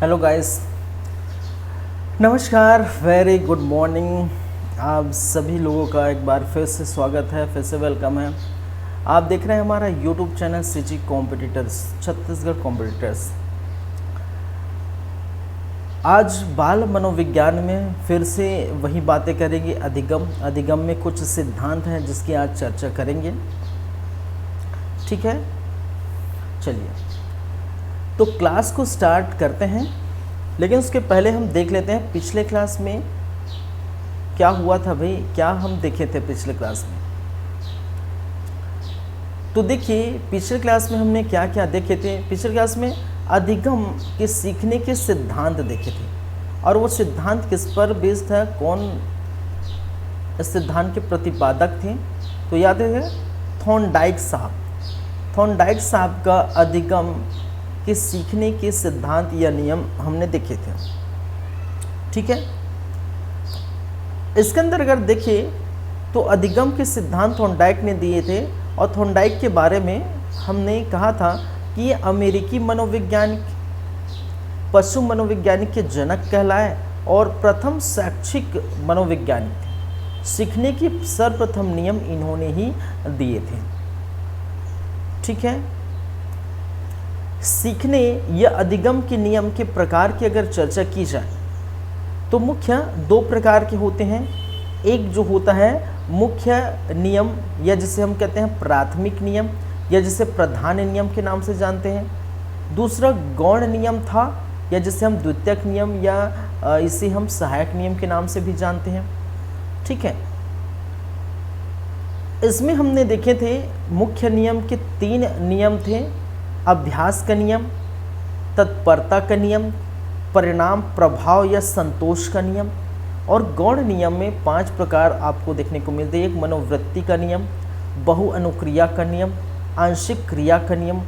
Hello guys, नमस्कार, very good morning. आप सभी लोगों का एक बार फिर से स्वागत है, फिर से वेलकम है। आप देख रहे हैं हमारा YouTube channel CG competitors, Chhattisgarh competitors. आज बाल मनोविज्ञान में फिर से वही बातें करेंगे। अधिगम में कुछ सिद्धांत हैं जिसकी आज चर्चा करेंगे। ठीक है, चलिए तो क्लास को स्टार्ट करते हैं, लेकिन उसके पहले हम देख लेते हैं पिछले क्लास में क्या हुआ था। भाई, क्या हम देखे थे पिछले क्लास में? तो देखिए, पिछले क्लास में हमने क्या क्या देखे थे। पिछले क्लास में अधिगम के सीखने के सिद्धांत देखे थे, और वो सिद्धांत किस पर बेस्ड था, कौन इस सिद्धांत के प्रतिपादक थे? तो याद है थॉर्नडाइक साहब का अधिगम के सीखने के सिद्धांत या नियम हमने देखे थे। ठीक है, इसके अंदर अगर देखें तो अधिगम के सिद्धांत थॉर्नडाइक ने दिए थे, और थॉर्नडाइक के बारे में हमने कहा था कि ये अमेरिकी मनोवैज्ञानिक, पशु मनोवैज्ञानिक के जनक कहलाए और प्रथम शैक्षिक मनोवैज्ञानिक थे। सीखने के सर्वप्रथम नियम इन्होंने ही दिए थे। ठीक है, सीखने या अधिगम के नियम के प्रकार की अगर चर्चा की जाए तो मुख्य दो प्रकार के होते हैं। एक जो होता है मुख्य नियम, या जिसे हम कहते हैं प्राथमिक नियम, या जिसे प्रधान नियम के नाम से जानते हैं। दूसरा गौण नियम था, या जिसे हम द्वितीयक नियम या इसे हम सहायक नियम के नाम से भी जानते हैं। ठीक है, इसमें हमने देखे थे मुख्य नियम के 3 नियम थे। अभ्यास का नियम, तत्परता का नियम, परिणाम प्रभाव या संतोष का नियम। और गौण नियम में 5 प्रकार आपको देखने को मिलते हैं। एक मनोवृत्ति का नियम, बहु अनुक्रिया का नियम, आंशिक क्रिया का नियम,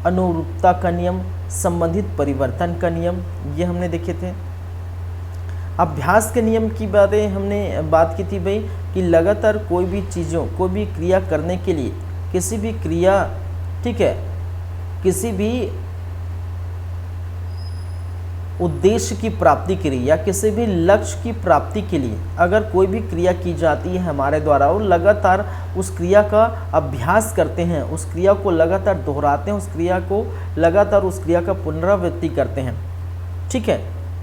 अनुरूपता का नियम, संबंधित परिवर्तन का नियम, ये हमने देखे थे। अभ्यास के नियम की बातें हमने बात की थी भाई, कि लगातार कोई भी क्रिया करने के लिए, किसी भी क्रिया, ठीक है, किसी भी उद्देश्य की प्राप्ति के लिए या किसी भी लक्ष्य की प्राप्ति के लिए अगर कोई भी क्रिया की जाती है हमारे द्वारा, और लगातार उस क्रिया का अभ्यास करते हैं, उस क्रिया को लगातार दोहराते हैं, उस क्रिया का पुनरावृत्ति करते हैं, ठीक है,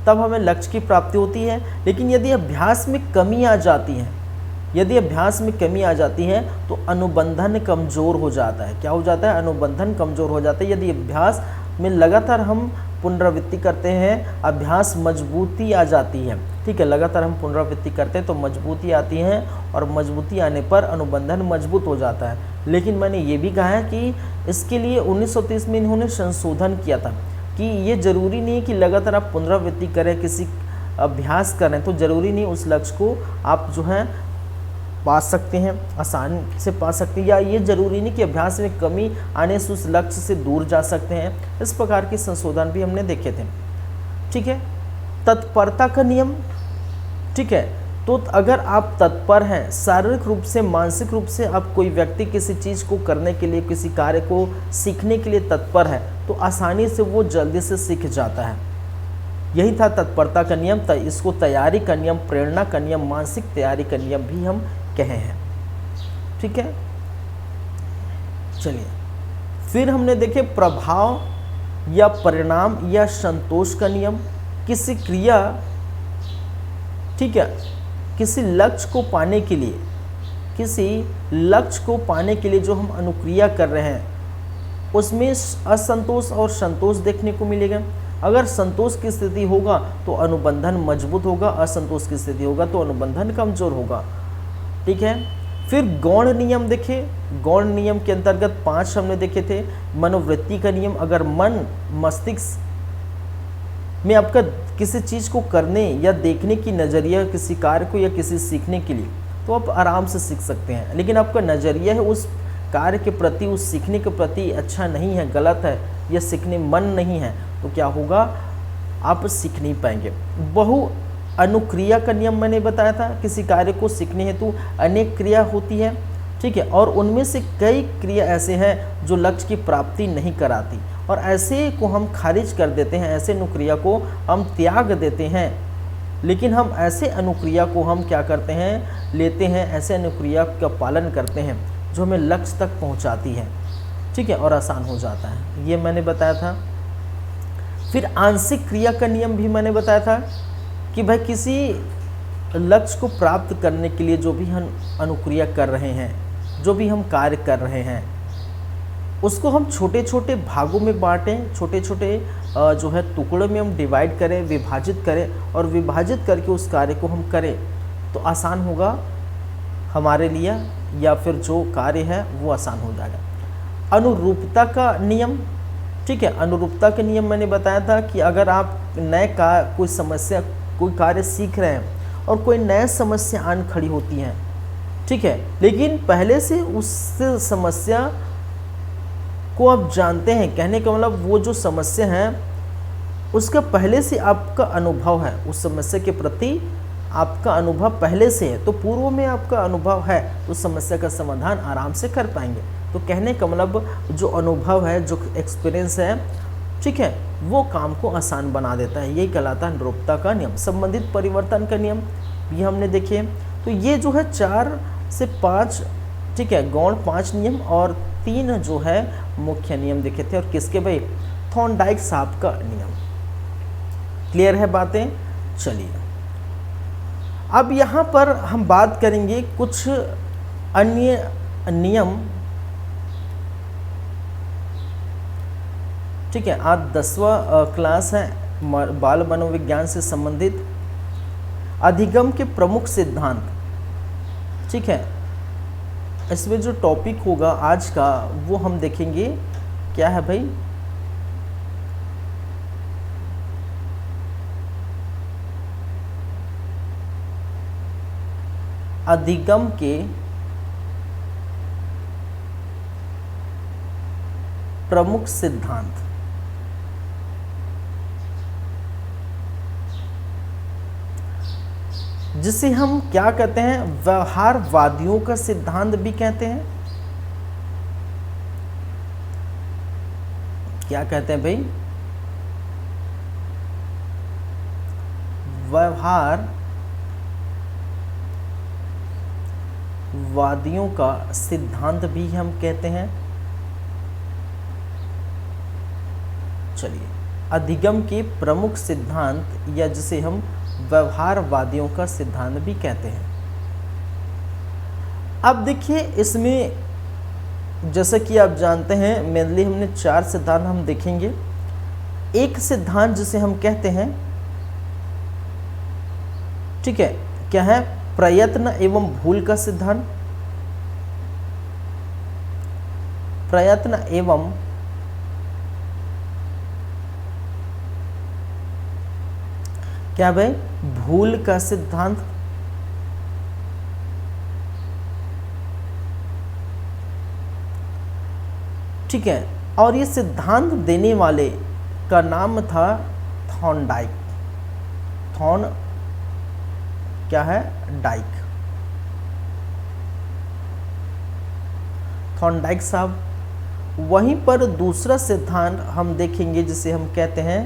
तब हमें लक्ष्य की प्राप्ति होती है। लेकिन यदि अभ्यास में कमी आ जाती है, तो अनुबंधन कमज़ोर हो जाता है। क्या हो जाता है? अनुबंधन कमज़ोर हो जाता है। यदि अभ्यास में लगातार हम पुनरावृत्ति करते हैं, अभ्यास मजबूती आ जाती है। ठीक है, लगातार हम पुनरावृत्ति करते हैं तो मजबूती आती है, और मजबूती आने पर अनुबंधन मजबूत हो जाता है। लेकिन मैंने ये भी कहा है कि इसके लिए 1930 में इन्होंने संशोधन किया था कि ये ज़रूरी नहीं है कि लगातार आप पुनरावृत्ति करें, किसी अभ्यास करें तो ज़रूरी नहीं उस लक्ष्य को आप जो है पा सकते हैं, आसानी से पा सकते हैं, या ये ज़रूरी नहीं कि अभ्यास में कमी आने से उस लक्ष्य से दूर जा सकते हैं। इस प्रकार के संशोधन भी हमने देखे थे। ठीक है, तत्परता का नियम। ठीक है, तो अगर आप तत्पर हैं, शारीरिक रूप से, मानसिक रूप से, आप कोई व्यक्ति किसी चीज़ को करने के लिए, किसी कार्य को सीखने के लिए तत्पर है, तो आसानी से वो जल्दी से सीख जाता है। यही था तत्परता का नियम। इसको तैयारी का नियम, प्रेरणा का नियम, मानसिक तैयारी का नियम भी हम कहे हैं। ठीक है, चलिए फिर हमने देखे प्रभाव या परिणाम या संतोष का नियम। किसी क्रिया, ठीक है, किसी लक्ष्य को पाने के लिए जो हम अनुक्रिया कर रहे हैं, उसमें असंतोष और संतोष देखने को मिलेगा। अगर संतोष की स्थिति होगा तो अनुबंधन मजबूत होगा, असंतोष की स्थिति होगा तो अनुबंधन कमजोर होगा। ठीक है, फिर गौण नियम देखे। गौण नियम के अंतर्गत 5 हमने देखे थे। मनोवृत्ति का नियम, अगर मन मस्तिष्क में आपका किसी चीज़ को करने या देखने की नज़रिया, किसी कार्य को या किसी सीखने के लिए, तो आप आराम से सीख सकते हैं। लेकिन आपका नज़रिया है उस कार्य के प्रति, उस सीखने के प्रति अच्छा नहीं है, गलत है, या सीखने मन नहीं है, तो क्या होगा? आप सीख नहीं पाएंगे। बहु अनुक्रिया का नियम मैंने बताया था। किसी कार्य को सीखने हेतु अनेक क्रिया होती है, ठीक है, और उनमें से कई क्रिया ऐसे हैं जो लक्ष्य की प्राप्ति नहीं कराती, और ऐसे को हम खारिज कर देते हैं, ऐसे अनुक्रिया को हम त्याग देते हैं। लेकिन हम ऐसे अनुक्रिया को हम क्या करते हैं, लेते हैं, ऐसे अनुक्रिया का पालन करते हैं जो हमें लक्ष्य तक पहुंचाती है, ठीक है, और आसान हो जाता है। ये मैंने बताया था। फिर आंशिक क्रिया का नियम भी मैंने बताया था कि भाई किसी लक्ष्य को प्राप्त करने के लिए जो भी हम अनुक्रिया कर रहे हैं, जो भी हम कार्य कर रहे हैं, उसको हम छोटे छोटे भागों में बांटें, छोटे छोटे जो है टुकड़ों में हम डिवाइड करें, विभाजित करें, और विभाजित करके उस कार्य को हम करें तो आसान होगा हमारे लिए, या फिर जो कार्य है वो आसान हो जाएगा। अनुरूपता का नियम, ठीक है, अनुरूपता के नियम मैंने बताया था कि अगर आप नए का कोई समस्या, कोई कार्य सीख रहे हैं और कोई नया समस्या आन खड़ी होती है, ठीक है, लेकिन पहले से उस समस्या को आप जानते हैं, कहने का मतलब वो जो समस्या है उसका पहले से आपका अनुभव है, उस समस्या के प्रति आपका अनुभव पहले से है, तो पूर्व में आपका अनुभव है तो समस्या का समाधान आराम से कर पाएंगे। तो कहने का मतलब जो अनुभव है, जो एक्सपीरियंस है, ठीक है, वो काम को आसान बना देता है। यही कहलाता है अनुरूपता का नियम। संबंधित परिवर्तन का नियम ये हमने देखे। तो ये जो है 4 से 5, ठीक है, गौण 5 नियम और 3 जो है मुख्य नियम देखे थे। और किसके भाई, थॉर्नडाइक साहब का नियम। क्लियर है बातें? चलिए अब यहाँ पर हम बात करेंगे कुछ अन्य नियम, ठीक है। आज 10वां क्लास है, बाल मनोविज्ञान से संबंधित अधिगम के प्रमुख सिद्धांत, ठीक है। इसमें जो टॉपिक होगा आज का वो हम देखेंगे, क्या है भाई, अधिगम के प्रमुख सिद्धांत। जिसे हम क्या कहते हैं, व्यवहारवादियों का सिद्धांत भी कहते हैं। क्या कहते हैं भाई, व्यवहारवादियों का सिद्धांत भी हम कहते हैं। चलिए, अधिगम के प्रमुख सिद्धांत या जिसे हम व्यवहारवादियों का सिद्धांत भी कहते हैं। अब देखिए, इसमें जैसा कि आप जानते हैं मेनली हमने 4 सिद्धांत हम देखेंगे। एक सिद्धांत जिसे हम कहते हैं, ठीक है, क्या है, प्रयत्न एवं भूल का सिद्धांत। प्रयत्न एवं क्या भाई, भूल का सिद्धांत। ठीक है, और ये सिद्धांत देने वाले का नाम था थॉर्नडाइक। क्या है, डाइक, थॉर्नडाइक साहब। वहीं पर दूसरा सिद्धांत हम देखेंगे जिसे हम कहते हैं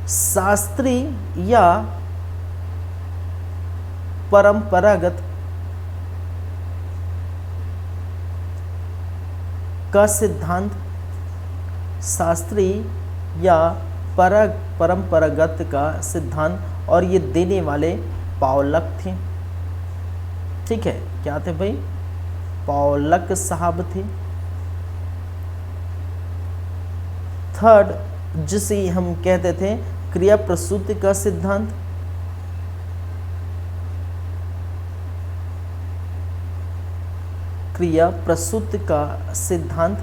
शास्त्रीय या परंपरागत का सिद्धांत। शास्त्रीय या परंपरागत का सिद्धांत, और ये देने वाले पॉलक थे, ठीक है। क्या थे भाई, पॉलक साहब थे। थर्ड जिसे हम कहते थे क्रिया प्रसूति का सिद्धांत। क्रिया प्रसूति का सिद्धांत।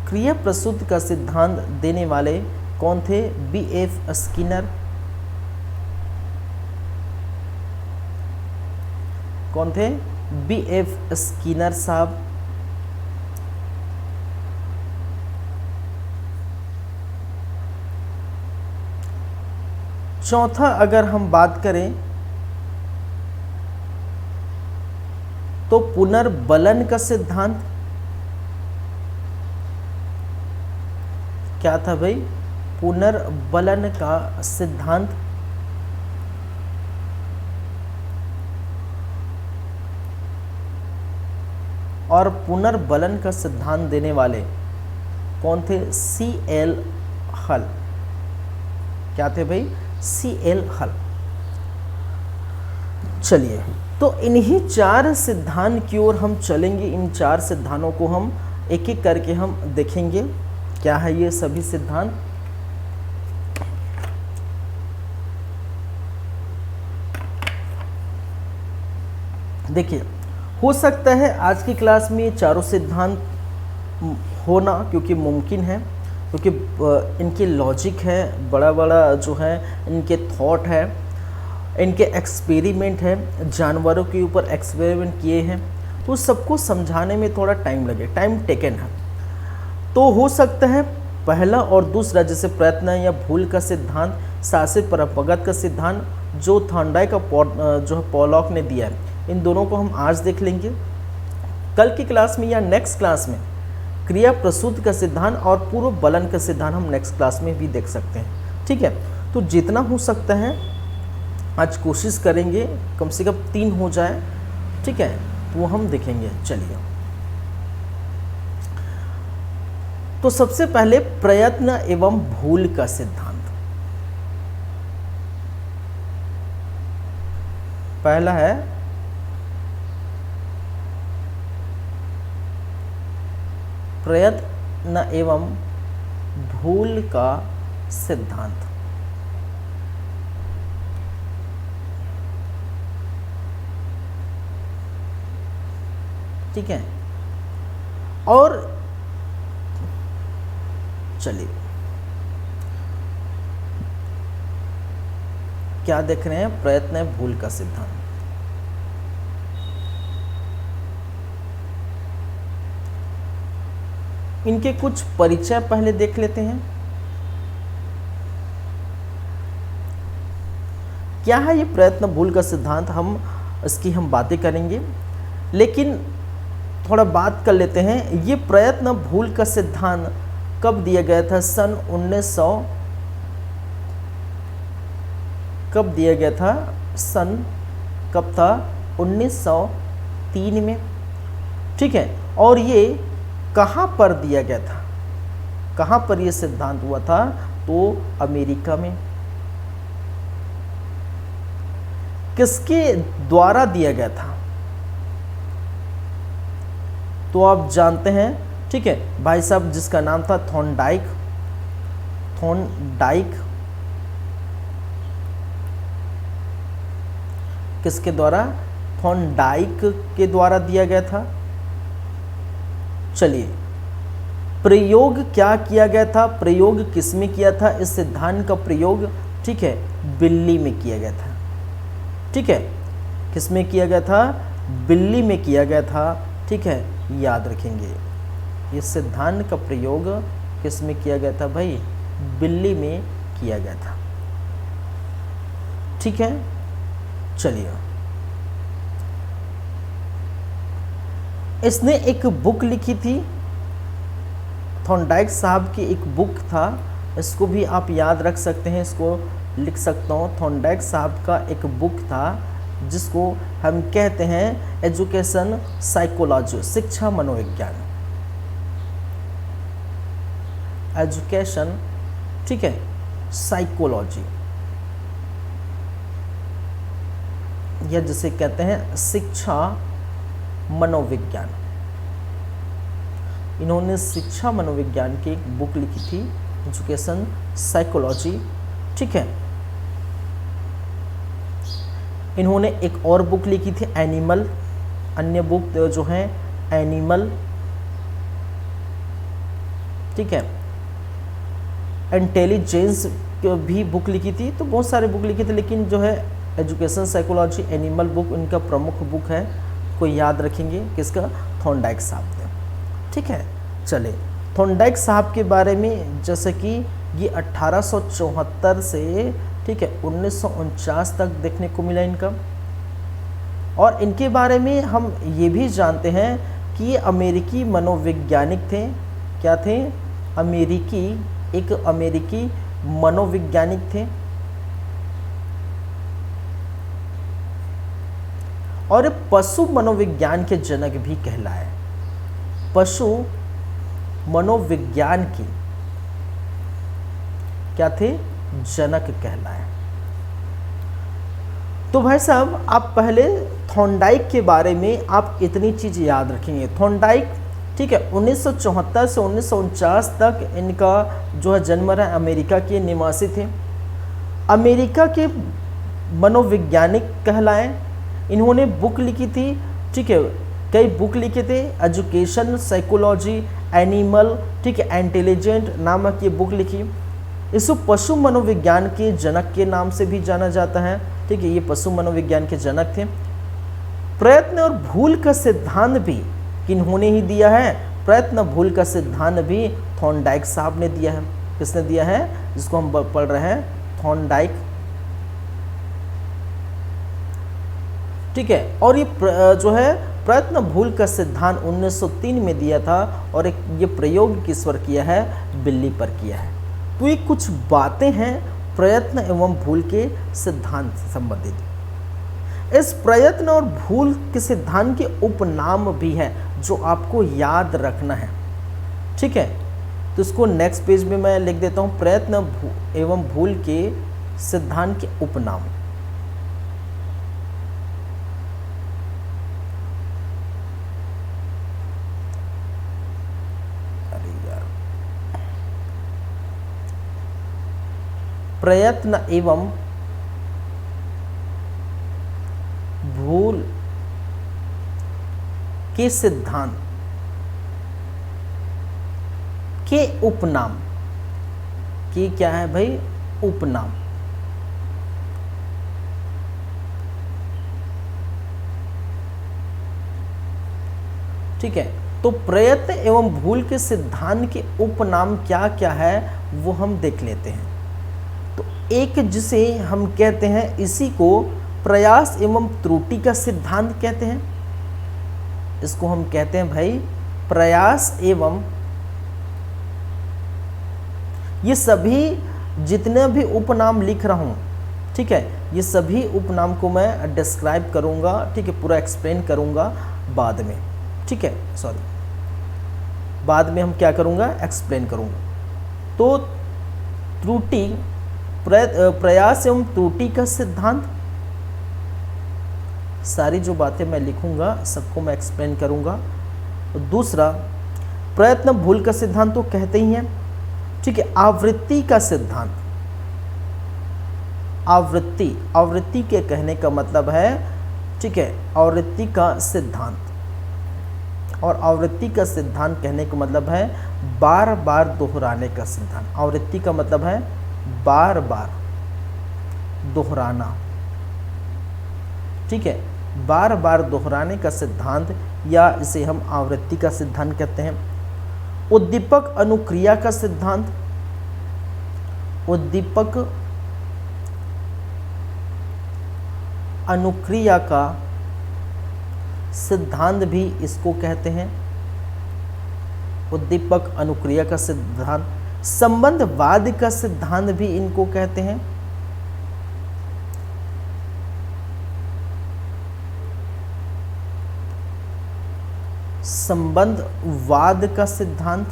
क्रिया प्रसूति का सिद्धांत देने वाले कौन थे, B.F. स्किनर। कौन थे, B.F. स्किनर साहब। चौथा अगर हम बात करें तो पुनर्बलन का सिद्धांत क्या था भाई? पुनर्बलन का सिद्धांत। और पुनर्बलन का सिद्धांत देने वाले कौन थे? C.L. हल। क्या थे भाई? C.L. हल। चलिए, तो इन्हीं 4 सिद्धांत की ओर हम चलेंगे। इन 4 सिद्धांतों को हम एक एक करके हम देखेंगे। क्या है ये सभी सिद्धांत? देखिए, हो सकता है आज की क्लास में ये चारों सिद्धांत होना क्योंकि मुमकिन है, क्योंकि इनके लॉजिक है, बड़ा बड़ा जो है इनके थॉट है, इनके एक्सपेरिमेंट है, जानवरों के ऊपर एक्सपेरिमेंट किए हैं, तो सबको समझाने में थोड़ा टाइम लगे, टाइम टेकन है। तो हो सकता है पहला और दूसरा, जैसे प्रयत्न या भूल का सिद्धांत, शास्त्रीय परंपरागत का सिद्धांत जो थॉर्नडाइक जो है पॉलॉक ने दिया है, इन दोनों को हम आज देख लेंगे। कल की क्लास में या नेक्स्ट क्लास में क्रिया प्रसूति का सिद्धांत और पूर्व बलन का सिद्धांत हम नेक्स्ट क्लास में भी देख सकते हैं। ठीक है, तो जितना हो सकता है आज कोशिश करेंगे कम से कम 3 हो जाए। ठीक है, तो वो हम देखेंगे। चलिए, तो सबसे पहले प्रयत्न एवं भूल का सिद्धांत। पहला है प्रयत्न एवं भूल का सिद्धांत। ठीक है, और चलिए क्या देख रहे हैं? प्रयत्न भूल का सिद्धांत। इनके कुछ परिचय पहले देख लेते हैं। क्या है ये प्रयत्न भूल का सिद्धांत? हम इसकी हम बातें करेंगे, लेकिन थोड़ा बात कर लेते हैं। ये प्रयत्न भूल का सिद्धांत कब दिया गया था? सन 1900 कब दिया गया था? सन कब था? 1903 में। ठीक है, और ये कहाँ पर दिया गया था? कहाँ पर ये सिद्धांत हुआ था? तो अमेरिका में। किसके द्वारा दिया गया था? तो आप जानते हैं। ठीक है, भाई साहब जिसका नाम था थॉर्नडाइक। थॉर्नडाइक किसके द्वारा? थॉर्नडाइक के द्वारा दिया गया था। चलिए, प्रयोग क्या किया गया था? प्रयोग किस में किया था? इस सिद्धांत का प्रयोग, ठीक है, बिल्ली में किया गया था। ठीक है, किस में किया गया था? बिल्ली में किया गया था। ठीक है, याद रखेंगे, ये सिद्धांत का प्रयोग किस में किया गया था भाई? बिल्ली में किया गया था। ठीक है, चलिए, इसने एक बुक लिखी थी। थॉर्नडाइक साहब की एक बुक था, इसको भी आप याद रख सकते हैं, इसको लिख सकता हूँ। थॉर्नडाइक साहब का एक बुक था जिसको हम कहते हैं एजुकेशन साइकोलॉजी, शिक्षा मनोविज्ञान, एजुकेशन, ठीक है, साइकोलॉजी, या जिसे कहते हैं शिक्षा मनोविज्ञान। इन्होंने शिक्षा मनोविज्ञान की एक बुक लिखी थी, एजुकेशन साइकोलॉजी। ठीक है, इन्होंने एक और बुक लिखी थी एनिमल, अन्य बुक जो है एनिमल। ठीक है, इंटेलिजेंस भी बुक लिखी थी। तो बहुत सारे बुक लिखी थी, लेकिन जो है एजुकेशन साइकोलॉजी, एनिमल बुक इनका प्रमुख बुक है, को याद रखेंगे। किसका? थॉर्नडाइक साहब ने। ठीक है, चले, थॉर्नडाइक साहब के बारे में जैसे कि ये 1874 से, ठीक है, 1949 तक देखने को मिला इनका। और इनके बारे में हम ये भी जानते हैं कि ये अमेरिकी मनोवैज्ञानिक थे। क्या थे? एक अमेरिकी मनोवैज्ञानिक थे। और पशु मनोविज्ञान के जनक भी कहलाए। पशु मनोविज्ञान की क्या थे? जनक कहलाए। तो भाई साहब, आप पहले थॉर्नडाइक के बारे में आप इतनी चीज याद रखेंगे। थॉर्नडाइक, ठीक है, 1974 से 1949 तक इनका जो है जन्म रहा। अमेरिका के निवासी थे, अमेरिका के मनोवैज्ञानिक कहलाए। इन्होंने बुक लिखी थी, ठीक है, कई बुक लिखे थे, एजुकेशन, साइकोलॉजी, एनिमल, ठीक है, इंटेलिजेंट नामक ये बुक लिखी। इसको पशु मनोविज्ञान के जनक के नाम से भी जाना जाता है, ठीक है, ये पशु मनोविज्ञान के जनक थे। प्रयत्न और भूल का सिद्धांत भी किन्होंने ही दिया है? प्रयत्न भूल का सिद्धांत भी थॉर्नडाइक साहब ने दिया है। किसने दिया है? जिसको हम पढ़ रहे हैं, थॉर्नडाइक, ठीक है। और ये जो है प्रयत्न भूल का सिद्धांत 1903 में दिया था, और एक ये प्रयोग किस पर किया है? बिल्ली पर किया है। तो ये कुछ बातें हैं प्रयत्न एवं भूल के सिद्धांत से संबंधित। इस प्रयत्न और भूल के सिद्धांत के उपनाम भी हैं जो आपको याद रखना है, ठीक है। तो इसको नेक्स्ट पेज में मैं लिख देता हूँ, प्रयत्न एवं भूल के सिद्धांत के उपनाम। प्रयत्न एवं भूल के सिद्धांत के उपनाम। के क्या है भाई? उपनाम। ठीक है, तो प्रयत्न एवं भूल के सिद्धांत के उपनाम क्या क्या है वो हम देख लेते हैं। तो एक जिसे हम कहते हैं, इसी को प्रयास एवं त्रुटि का सिद्धांत कहते हैं। इसको हम कहते हैं भाई प्रयास एवं, ये सभी जितने भी उपनाम लिख रहा हूं, ठीक है, ये सभी उपनाम को मैं डिस्क्राइब करूंगा, ठीक है, पूरा एक्सप्लेन करूंगा बाद में, ठीक है, सॉरी, बाद में हम क्या करूंगा? एक्सप्लेन करूंगा। तो त्रुटि, प्रयास एवं त्रुटि का सिद्धांत, सारी जो बातें मैं लिखूंगा सबको मैं एक्सप्लेन करूंगा। दूसरा, प्रयत्न भूल का सिद्धांत तो कहते ही हैं, ठीक है। आवृत्ति का सिद्धांत, आवृत्ति के कहने का मतलब है, ठीक है, आवृत्ति का सिद्धांत। और आवृत्ति का सिद्धांत कहने का मतलब है बार बार दोहराने का सिद्धांत। आवृत्ति का मतलब है बार बार दोहराना, ठीक है, बार बार दोहराने का सिद्धांत, या इसे हम आवृत्ति का सिद्धांत कहते हैं। उद्दीपक अनुक्रिया का सिद्धांत, उद्दीपक अनुक्रिया का सिद्धांत भी इसको कहते हैं, उद्दीपक अनुक्रिया का सिद्धांत। संबंधवाद का सिद्धांत भी इनको कहते हैं। संबंधवाद का सिद्धांत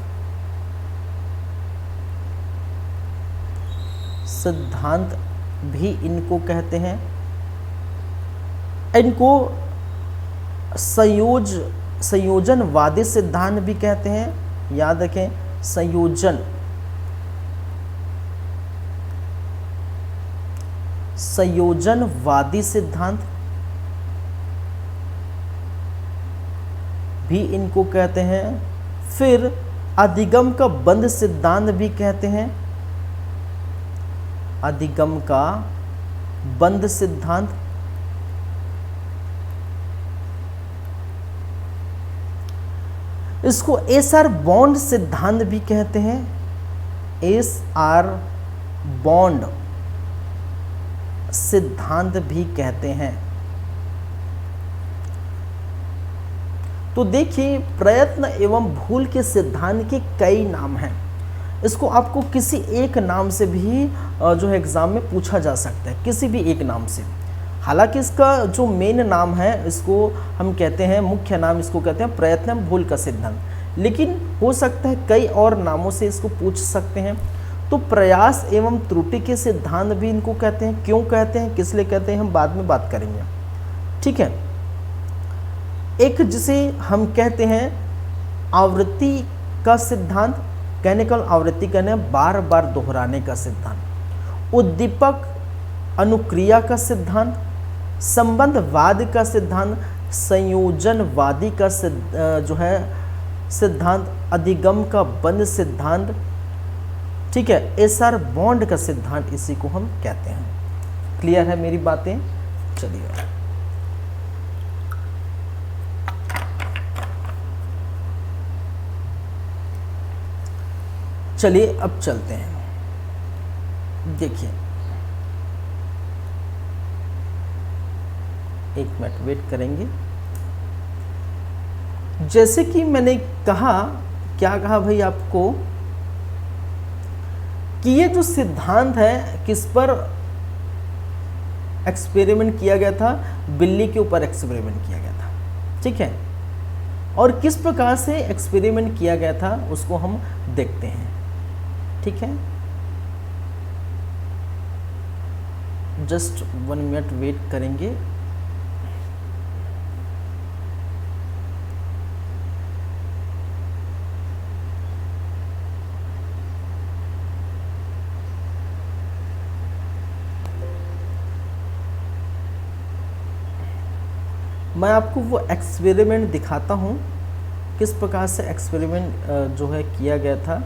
भी इनको कहते हैं। इनको संयोजनवादी सिद्धांत भी कहते हैं। याद रखें, संयोजनवादी सिद्धांत भी इनको कहते हैं। फिर अधिगम का बंध सिद्धांत भी कहते हैं, अधिगम का बंध सिद्धांत। इसको एसआर बॉन्ड सिद्धांत भी कहते हैं, एसआर बॉन्ड सिद्धांत भी कहते हैं। तो देखिए प्रयत्न एवं भूल के सिद्धांत के कई नाम हैं। इसको आपको किसी एक नाम से भी जो है एग्ज़ाम में पूछा जा सकता है, किसी भी एक नाम से। हालांकि इसका जो मेन नाम है इसको हम कहते हैं, मुख्य नाम इसको कहते हैं प्रयत्न एवं भूल का सिद्धांत, लेकिन हो सकता है कई और नामों से इसको पूछ सकते हैं। तो प्रयास एवं त्रुटि के सिद्धांत भी इनको कहते हैं। क्यों कहते हैं, किस लिए कहते हैं, हम बाद में बात करेंगे, ठीक है। एक जिसे हम कहते हैं आवृत्ति का सिद्धांत, कैनिकल आवृत्ति कहने बार बार दोहराने का सिद्धांत, उद्दीपक अनुक्रिया का सिद्धांत, संबंधवाद का सिद्धांत, संयोजनवादी का जो है सिद्धांत, अधिगम का बंध सिद्धांत, ठीक है, एसआर बॉन्ड का सिद्धांत, इसी को हम कहते हैं। क्लियर है मेरी बातें? चलिए चलिए अब चलते हैं। देखिए एक मिनट वेट करेंगे। जैसे कि मैंने कहा, क्या कहा भाई आपको, कि ये जो सिद्धांत है किस पर एक्सपेरिमेंट किया गया था, बिल्ली के ऊपर एक्सपेरिमेंट किया गया था, ठीक है। और किस प्रकार से एक्सपेरिमेंट किया गया था उसको हम देखते हैं, ठीक है। जस्ट 1 मिनट वेट करेंगे। मैं आपको वो एक्सपेरिमेंट दिखाता हूँ किस प्रकार से एक्सपेरिमेंट जो है किया गया था।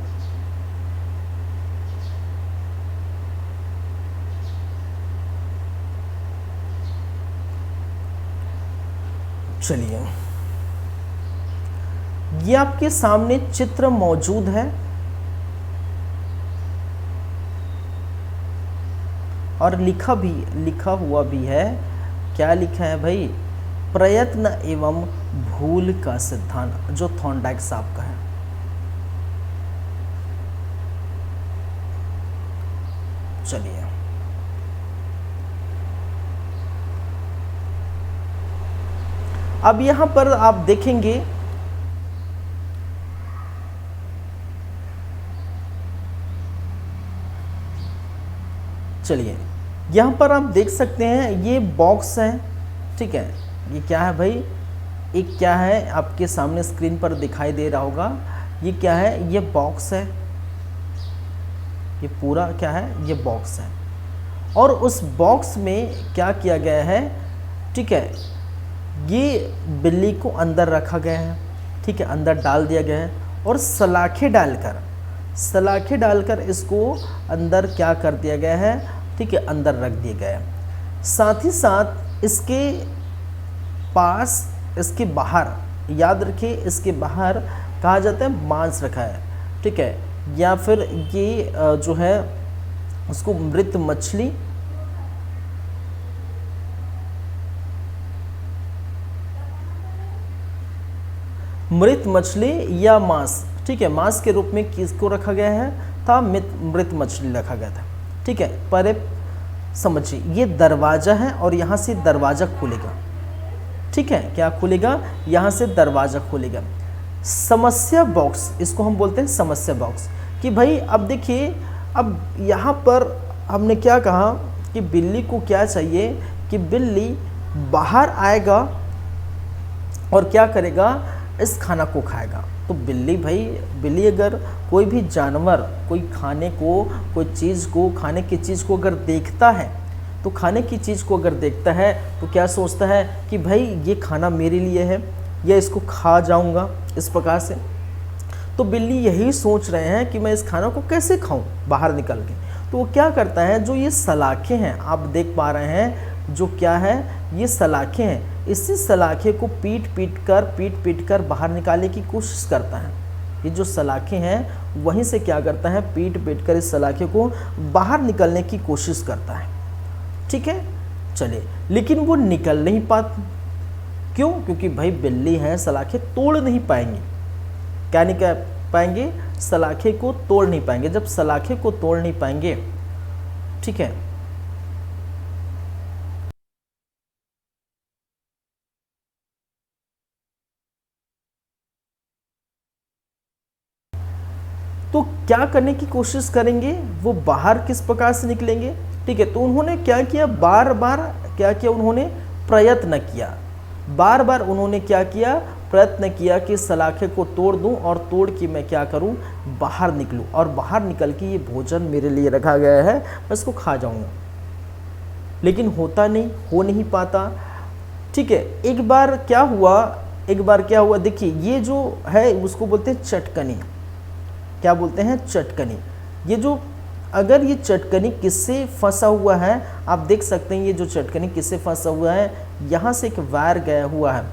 चलिए ये आपके सामने चित्र मौजूद है और लिखा हुआ भी है। क्या लिखा है भाई, प्रयत्न एवं भूल का सिद्धांत, जो थॉर्नडाइक साहब का है। चलिए अब यहां पर आप देखेंगे चलिए यहां पर आप देख सकते हैं ये बॉक्स है, ठीक है। ये क्या है भाई, एक क्या है आपके सामने स्क्रीन पर दिखाई दे रहा होगा, ये क्या है, ये बॉक्स है, ये पूरा क्या है, ये बॉक्स है। और उस बॉक्स में क्या किया गया है, ठीक है, ये बिल्ली को अंदर रखा गया है, ठीक है, अंदर डाल दिया गया है और सलाखें डालकर इसको अंदर क्या कर दिया गया है, ठीक है, अंदर रख दिया गया है। साथ ही साथ इसके पास, इसके बाहर, याद रखिए इसके बाहर कहा जाता है मांस रखा है, ठीक है, या फिर ये जो है उसको मृत मछली या मांस, ठीक है, मांस के रूप में किसको रखा गया है था, मृत मछली रखा गया था, ठीक है। पर समझिए ये दरवाज़ा है और यहाँ से दरवाज़ा खुलेगा, ठीक है, क्या खुलेगा, यहाँ से दरवाज़ा खुलेगा। समस्या बॉक्स, इसको हम बोलते हैं समस्या बॉक्स, कि भाई अब देखिए, अब यहाँ पर हमने क्या कहा कि बिल्ली को क्या चाहिए कि बिल्ली बाहर आएगा और क्या करेगा, इस खाना को खाएगा। तो बिल्ली अगर कोई भी जानवर कोई खाने को, कोई चीज़ को, खाने की चीज़ को अगर देखता है, तो खाने की चीज़ को अगर देखता है तो क्या सोचता है कि भाई ये खाना मेरे लिए है या इसको खा जाऊंगा, इस प्रकार से। तो बिल्ली यही सोच रहे हैं कि मैं इस खाना को कैसे खाऊं बाहर निकल के। तो वो क्या करता है, जो ये सलाखें हैं आप देख पा रहे हैं, जो क्या है, ये सलाखें हैं, इसी सलाखे को पीट कर बाहर निकालने की कोशिश करता है। ये जो सलाखें हैं वहीं से क्या करता है, पीट कर इस सलाखे को बाहर निकलने की कोशिश करता है, ठीक है। चलिए, लेकिन वो निकल नहीं पाता, क्यों? क्योंकि भाई बिल्ली है, सलाखें तोड़ नहीं पाएंगे। क्या नहीं कर पाएंगे? सलाखे को तोड़ नहीं पाएंगे। जब सलाखे को तोड़ नहीं पाएंगे, ठीक है, तो क्या करने की कोशिश करेंगे? वो बाहर किस प्रकार से निकलेंगे? ठीक है, तो उन्होंने क्या किया, बार बार क्या किया, उन्होंने प्रयत्न किया, बार बार उन्होंने क्या किया, प्रयत्न किया कि सलाखे को तोड़ दूं और तोड़ के मैं क्या करूं, बाहर निकलूं और बाहर निकल के ये भोजन मेरे लिए रखा गया है, मैं इसको खा जाऊंगा। लेकिन होता नहीं, हो नहीं पाता। ठीक है, एक बार क्या हुआ, देखिए ये जो है उसको बोलते हैं चटकनी। क्या बोलते हैं? चटकनी। ये जो, अगर ये चटकनी किससे फंसा हुआ है, आप देख सकते हैं ये जो चटकनी किससे फंसा हुआ है, यहाँ से एक वायर गया हुआ है।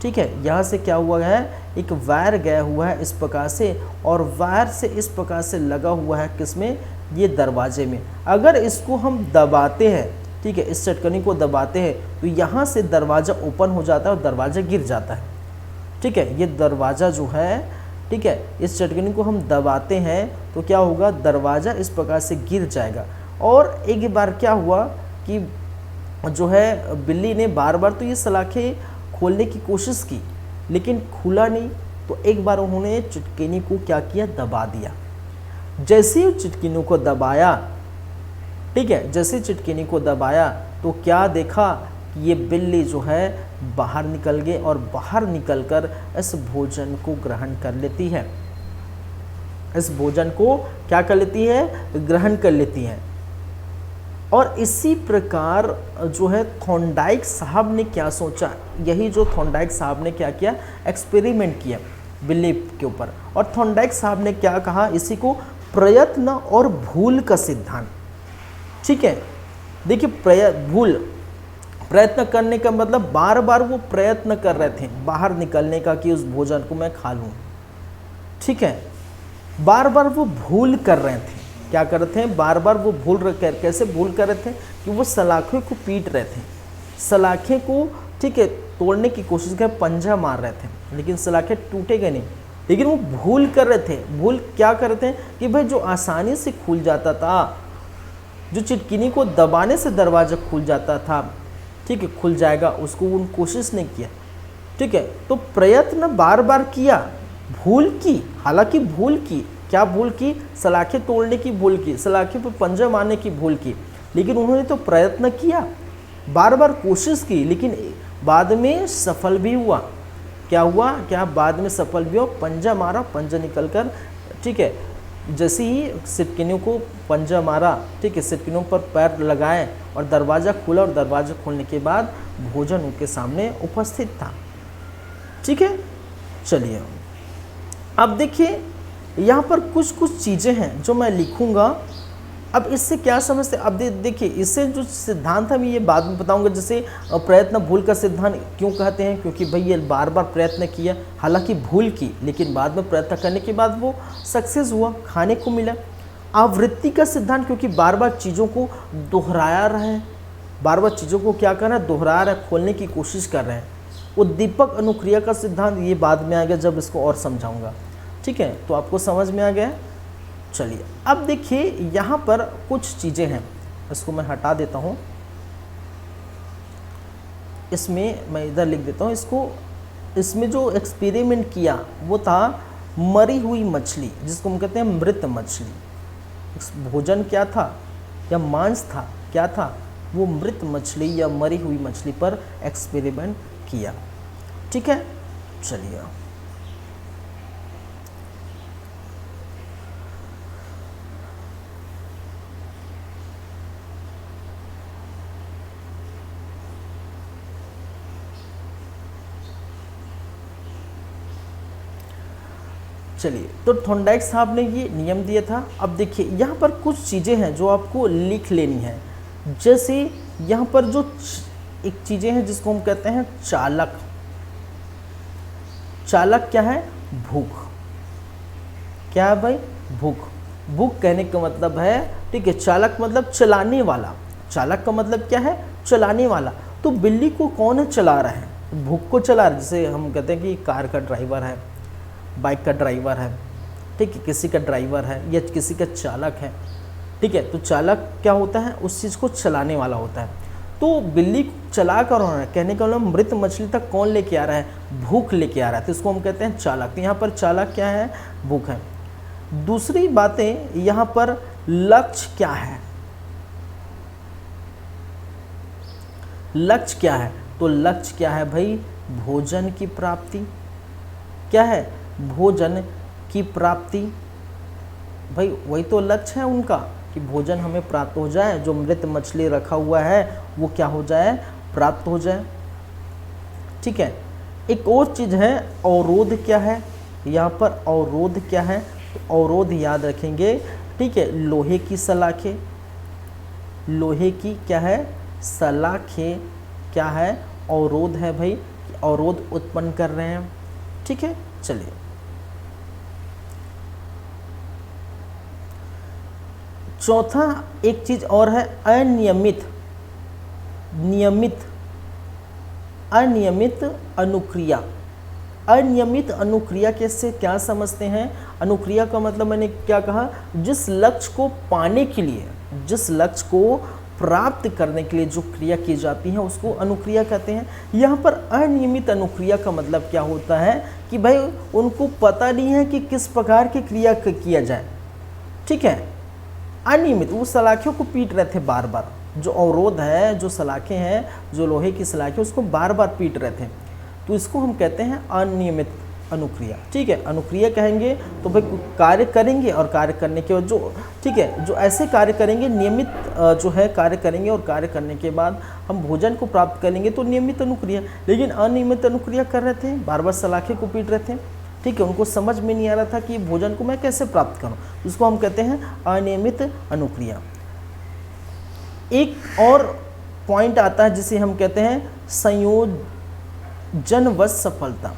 ठीक है, यहाँ से क्या हुआ है, एक वायर गया हुआ है इस प्रकार से, और वायर से इस प्रकार से लगा हुआ है किसमें, ये दरवाजे में। अगर इसको हम दबाते हैं, ठीक है, इस चटकनी को दबाते हैं, तो यहाँ से दरवाज़ा ओपन हो जाता है और दरवाज़ा गिर जाता है। ठीक है, ये दरवाज़ा जो है, ठीक है, इस चटकनी को हम दबाते हैं तो क्या होगा, दरवाज़ा इस प्रकार से गिर जाएगा। और एक बार क्या हुआ कि जो है बिल्ली ने बार बार तो ये सलाखें खोलने की कोशिश की, लेकिन खुला नहीं। तो एक बार उन्होंने चटकनी को क्या किया, दबा दिया। जैसे ही चटकनी को दबाया, ठीक है, जैसे चटकनी को दबाया तो क्या देखा कि ये बिल्ली जो है बाहर निकल गई और बाहर निकलकर इस भोजन को ग्रहण कर लेती है। इस भोजन को क्या कर लेती है, ग्रहण कर लेती है। और इसी प्रकार जो है थॉर्नडाइक साहब ने क्या सोचा, यही जो थॉर्नडाइक साहब ने क्या किया, एक्सपेरिमेंट किया बिल्ली के ऊपर। और थॉर्नडाइक साहब ने क्या कहा, इसी को प्रयत्न और भूल का सिद्धांत। ठीक है, देखिए प्रयत्न करने का मतलब बार बार वो प्रयत्न कर रहे थे बाहर निकलने का कि उस भोजन को मैं खा लूँ। ठीक है, बार बार वो भूल कर रहे थे। क्या कर रहे थे, बार बार वो कैसे भूल कर रहे थे कि वो सलाखें को पीट रहे थे, सलाखें को, ठीक है, तोड़ने की कोशिश कर, पंजा मार रहे थे, लेकिन सलाखें टूटेगा नहीं। लेकिन वो भूल कर रहे थे। भूल क्या कर रहे थे कि भाई जो आसानी से खुल जाता था, जो चटकनी को दबाने से दरवाज़ा खुल जाता था, ठीक है, खुल जाएगा, उसको उन कोशिश नहीं किया। ठीक है, तो प्रयत्न बार बार किया, भूल की, हालांकि भूल की, क्या भूल की, सलाखें तोड़ने की भूल की, सलाखें पर पंजा मारने की भूल की, लेकिन उन्होंने तो प्रयत्न किया, बार बार कोशिश की, लेकिन बाद में सफल भी हुआ। क्या हुआ, क्या बाद में सफल भी हुआ, पंजा मारा, पंजा निकल कर, ठीक है, जैसे ही सिटकिनियों को पंजा मारा, ठीक है, सिटकिनियों पर पैर लगाए और दरवाज़ा खुला, और दरवाज़ा खोलने के बाद भोजन उनके सामने उपस्थित था। ठीक है, चलिए अब देखिए यहाँ पर कुछ कुछ चीज़ें हैं जो मैं लिखूँगा। अब इससे क्या समझते हैं, अब देखिए इससे जो सिद्धांत है मैं ये बाद में बताऊंगा। जैसे प्रयत्न भूल का सिद्धांत क्यों कहते हैं, क्योंकि भाई ये बार बार प्रयत्न किया, हालांकि भूल की, लेकिन बाद में प्रयत्न करने के बाद वो सक्सेस हुआ, खाने को मिला। आवृत्ति का सिद्धांत, क्योंकि बार बार चीज़ों को दोहराया रहे हैं, बार बार चीज़ों को क्या कर रहे हैं, दोहरा रहे हैं, खोलने की कोशिश कर रहे हैं। उद्दीपक अनुक्रिया का सिद्धांत ये बाद में आ गया जब इसको और समझाऊँगा। ठीक है, तो आपको समझ में आ गया। चलिए अब देखिए यहाँ पर कुछ चीज़ें हैं, इसको मैं हटा देता हूँ, इसमें मैं इधर लिख देता हूँ इसको। इसमें जो एक्सपेरिमेंट किया वो था मरी हुई मछली, जिसको हम कहते हैं मृत मछली। भोजन क्या था या मांस था, क्या था, वो मृत मछली या मरी हुई मछली पर एक्सपेरिमेंट किया। ठीक है, चलिए चलिए, तो थॉर्नडाइक साहब ने ये नियम दिया था। अब देखिए यहाँ पर कुछ चीज़ें हैं जो आपको लिख लेनी है। जैसे यहाँ पर जो एक चीज़ें हैं जिसको हम कहते हैं चालक। चालक क्या है, भूख। क्या है भाई, भूख। भूख कहने का मतलब है, ठीक है, चालक मतलब चलाने वाला। चालक का मतलब क्या है, चलाने वाला। तो बिल्ली को कौन चला रहा है, भूख को चला रहा है, जैसे हम कहते हैं कि कार का ड्राइवर है, बाइक का ड्राइवर है, ठीक है, किसी का ड्राइवर है या किसी का चालक है, ठीक है। तो चालक क्या होता है, उस चीज़ को चलाने वाला होता है। तो बिल्ली चला कर रहा है, कहने का मतलब मृत मछली तक कौन लेके आ रहा है, भूख लेके आ रहा है, तो इसको हम कहते हैं चालक। तो यहाँ पर चालक क्या है, भूख है। दूसरी बातें यहाँ पर लक्ष्य क्या है, लक्ष्य क्या है, तो लक्ष्य क्या है भाई, भोजन की प्राप्ति। क्या है, भोजन की प्राप्ति, भाई वही तो लक्ष्य है उनका कि भोजन हमें प्राप्त हो जाए, जो मृत मछली रखा हुआ है वो क्या हो जाए, प्राप्त हो जाए, ठीक है। एक और चीज़ है, अवरोध क्या है, यहाँ पर अवरोध क्या है, तो अवरोध याद रखेंगे, ठीक है, लोहे की सलाखें, लोहे की क्या है, सलाखें क्या है, अवरोध है भाई, अवरोध उत्पन्न कर रहे हैं, ठीक है। चलिए चौथा एक चीज और है, अनियमित, नियमित, अनियमित अनुक्रिया। अनियमित अनुक्रिया कैसे क्या समझते हैं, अनुक्रिया का मतलब मैंने क्या कहा, जिस लक्ष्य को पाने के लिए, जिस लक्ष्य को प्राप्त करने के लिए जो क्रिया की जाती है उसको अनुक्रिया कहते हैं। यहाँ पर अनियमित अनुक्रिया का मतलब क्या होता है कि भाई उनको पता नहीं है कि किस प्रकार की क्रिया किया जाए, ठीक है। अनियमित, वो सलाखों को पीट रहे थे बार बार, जो अवरोध है, जो सलाखें हैं, जो लोहे की सलाखें, उसको बार बार पीट रहे थे, तो इसको हम कहते हैं अनियमित अनुक्रिया, ठीक है। अनुक्रिया कहेंगे तो भाई कार्य करेंगे और कार्य करने के बाद जो, ठीक है, जो ऐसे कार्य करेंगे, नियमित जो है कार्य करेंगे और कार्य करने के बाद हम भोजन को प्राप्त करेंगे, तो नियमित अनुक्रिया। लेकिन अनियमित अनुक्रिया कर रहे थे, बार बार सलाखे को पीट रहे थे, ठीक है, उनको समझ में नहीं आ रहा था कि भोजन को मैं कैसे प्राप्त करूं, उसको हम कहते हैं अनियमित अनुक्रिया। एक और पॉइंट आता है जिसे हम कहते हैं संयोजनवश सफलता।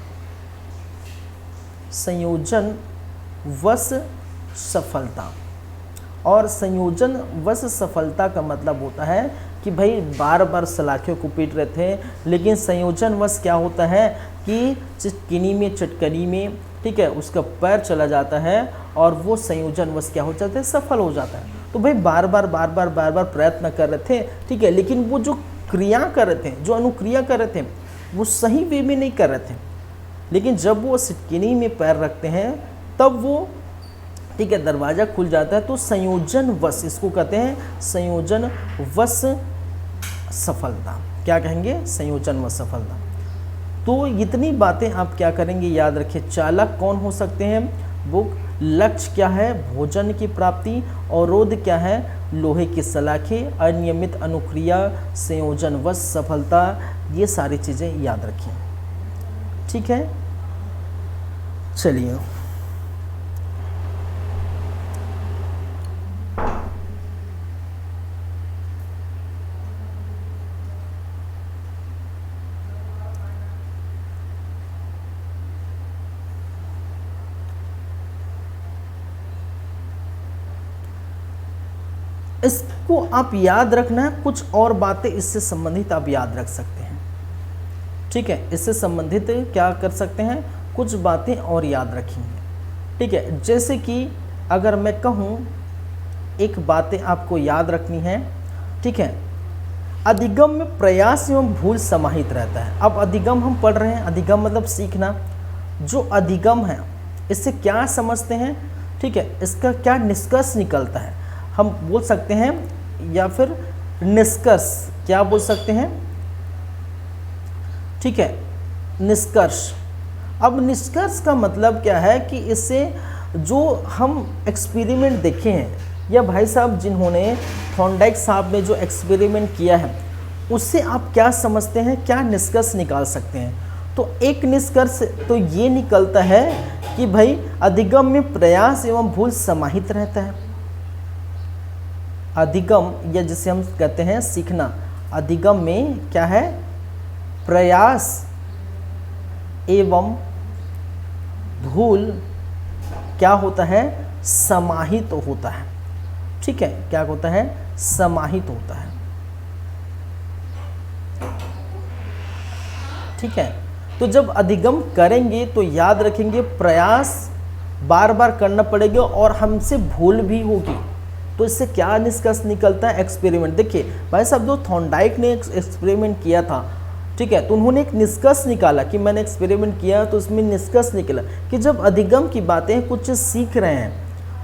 संयोजनवश सफलता, और संयोजनवश सफलता का मतलब होता है कि भाई बार बार सलाखों को पीट रहे थे, लेकिन संयोजनवश क्या होता है कि चिटकिनी में, चटकनी में, ठीक है, उसका पैर चला जाता है और वो संयोजनवश क्या हो जाता है, सफल हो जाता है। तो भाई बार बार प्रयत्न कर रहे थे, ठीक है, लेकिन वो जो क्रिया कर रहे थे, जो अनुक्रिया कर रहे थे, वो सही वे में नहीं कर रहे थे। लेकिन जब वो चिटकिनी में पैर रखते हैं तब वो, ठीक है, दरवाज़ा खुल जाता है। तो संयोजनवश, इसको कहते हैं संयोजनवश सफलता। क्या कहेंगे, संयोजनवश सफलता। तो इतनी बातें आप क्या करेंगे, याद रखिए। चालक कौन हो सकते हैं, वो लक्ष्य क्या है, भोजन की प्राप्ति, अवरोध क्या है, लोहे की सलाखें, अनियमित अनुक्रिया, संयोजनवश सफलता, ये सारी चीज़ें याद रखिए, ठीक है। चलिए इसको आप याद रखना है, कुछ और बातें इससे संबंधित आप याद रख सकते हैं, ठीक है। इससे संबंधित क्या कर सकते हैं, कुछ बातें और याद रखेंगे, ठीक है। जैसे कि अगर मैं कहूँ, एक बातें आपको याद रखनी है, ठीक है। अधिगम में प्रयास एवं भूल समाहित रहता है। अब अधिगम हम पढ़ रहे हैं, अधिगम मतलब सीखना। जो अधिगम है इससे क्या समझते हैं, ठीक है, इसका क्या निष्कर्ष निकलता है, हम बोल सकते हैं, या फिर निष्कर्ष क्या बोल सकते हैं, ठीक है, निष्कर्ष। अब निष्कर्ष का मतलब क्या है कि इससे जो हम एक्सपेरिमेंट देखे हैं, या भाई साहब जिन्होंने थॉर्नडाइक साहब ने जो एक्सपेरिमेंट किया है, उससे आप क्या समझते हैं, क्या निष्कर्ष निकाल सकते हैं। तो एक निष्कर्ष तो ये निकलता है कि भाई अधिगम में प्रयास एवं भूल समाहित रहता है। अधिगम, या जिसे हम कहते हैं सीखना, अधिगम में क्या है, प्रयास एवं भूल क्या होता है, समाहित होता है, ठीक है। क्या होता है, समाहित होता है। ठीक है। तो जब अधिगम करेंगे तो याद रखेंगे प्रयास बार बार करना पड़ेगा और हमसे भूल भी होगी। तो इससे क्या निष्कर्ष निकलता है? एक्सपेरिमेंट। देखिए भाई साहब, जो थॉर्नडाइक ने एक्सपेरिमेंट किया था, ठीक है, तो उन्होंने एक निष्कर्ष निकाला कि मैंने एक्सपेरिमेंट किया, तो इसमें निष्कर्ष निकला कि जब अधिगम की बातें कुछ सीख रहे हैं,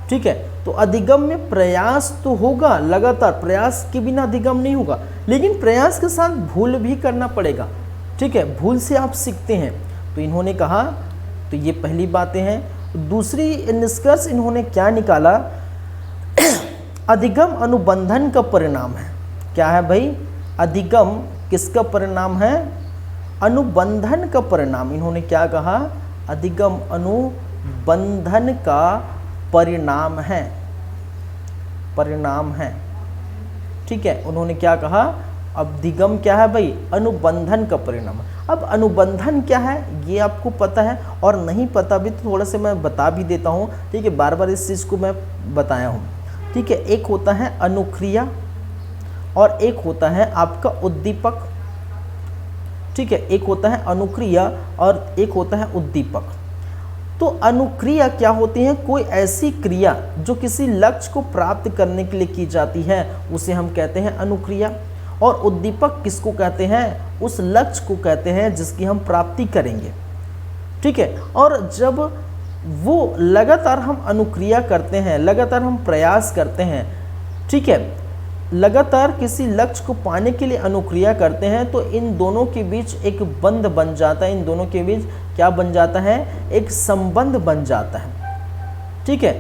ठीक है, तो अधिगम में प्रयास तो होगा, लगातार प्रयास के बिना अधिगम नहीं होगा, लेकिन प्रयास के साथ भूल भी करना पड़ेगा, ठीक है, भूल से आप सीखते हैं। तो इन्होंने कहा, तो ये पहली बातें हैं। दूसरी निष्कर्ष इन्होंने क्या निकाला? अधिगम अनुबंधन का परिणाम है। क्या है भाई? अधिगम किसका परिणाम है? अनुबंधन का परिणाम। इन्होंने क्या कहा? अधिगम अनुबंधन का परिणाम है, परिणाम है, ठीक है। उन्होंने क्या कहा? अधिगम क्या है भाई? अनुबंधन का परिणाम। अब अनुबंधन क्या है ये आपको पता है, और नहीं पता भी तो थोड़ा सा मैं बता भी देता हूँ, ठीक है, बार बार इस चीज़ को मैं बताया हूँ, ठीक है। एक होता है अनुक्रिया और एक होता है आपका उद्दीपक, ठीक है, एक होता है अनुक्रिया और एक होता है उद्दीपक। तो अनुक्रिया क्या होती है? कोई ऐसी क्रिया जो किसी लक्ष्य को प्राप्त करने के लिए की जाती है, उसे हम कहते हैं अनुक्रिया। और उद्दीपक किसको कहते हैं? उस लक्ष्य को कहते हैं जिसकी हम प्राप्ति करेंगे, ठीक है। और जब वो लगातार हम अनुक्रिया करते हैं, लगातार हम प्रयास करते हैं, ठीक है, लगातार किसी लक्ष्य को पाने के लिए अनुक्रिया करते हैं, तो इन दोनों के बीच एक बंध बन जाता है। इन दोनों के बीच क्या बन जाता है? एक संबंध बन जाता है, ठीक है,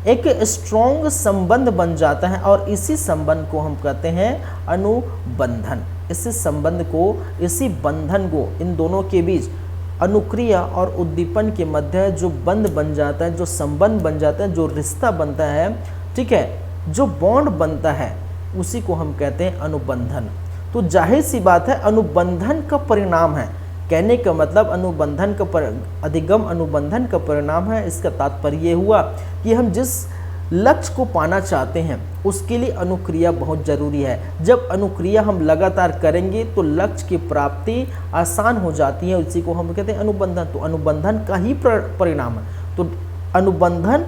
एक स्ट्रॉन्ग संबंध बन जाता है, और इसी संबंध को हम कहते हैं अनुबंधन। इसी संबंध को, इसी बंधन को, इन दोनों के बीच अनुक्रिया और उद्दीपन के मध्य जो बंध बन जाता है, जो संबंध बन जाता है, जो रिश्ता बनता है, ठीक है, जो बॉन्ड बनता है, उसी को हम कहते हैं अनुबंधन। तो जाहिर सी बात है अनुबंधन का परिणाम है। कहने का मतलब अनुबंधन का अधिगम अनुबंधन का परिणाम है। इसका तात्पर्य ये हुआ कि हम जिस लक्ष्य को पाना चाहते हैं उसके लिए अनुक्रिया बहुत ज़रूरी है। जब अनुक्रिया हम लगातार करेंगे तो लक्ष्य की प्राप्ति आसान हो जाती है, उसी को हम कहते हैं अनुबंधन। तो अनुबंधन का ही परिणाम है। तो अनुबंधन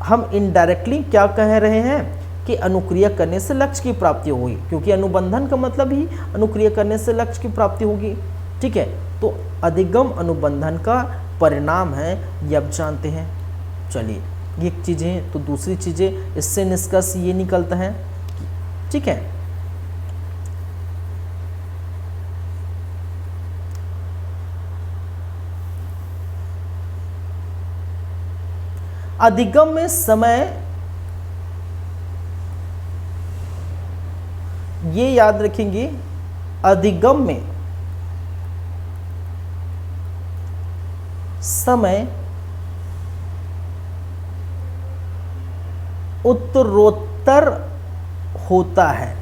हम इनडायरेक्टली क्या कह रहे हैं कि अनुक्रिया करने से लक्ष्य की प्राप्ति होगी, क्योंकि अनुबंधन का मतलब ही अनुक्रिया करने से लक्ष्य की प्राप्ति होगी, ठीक है। तो अधिगम अनुबंधन का परिणाम है, ये आप जानते हैं। चलिए, ये चीज़ें। तो दूसरी चीज़ें इससे निष्कर्ष ये निकलता है, ठीक है, अधिगम में समय, ये याद रखेंगे, अधिगम में समय उत्तरोत्तर होता है।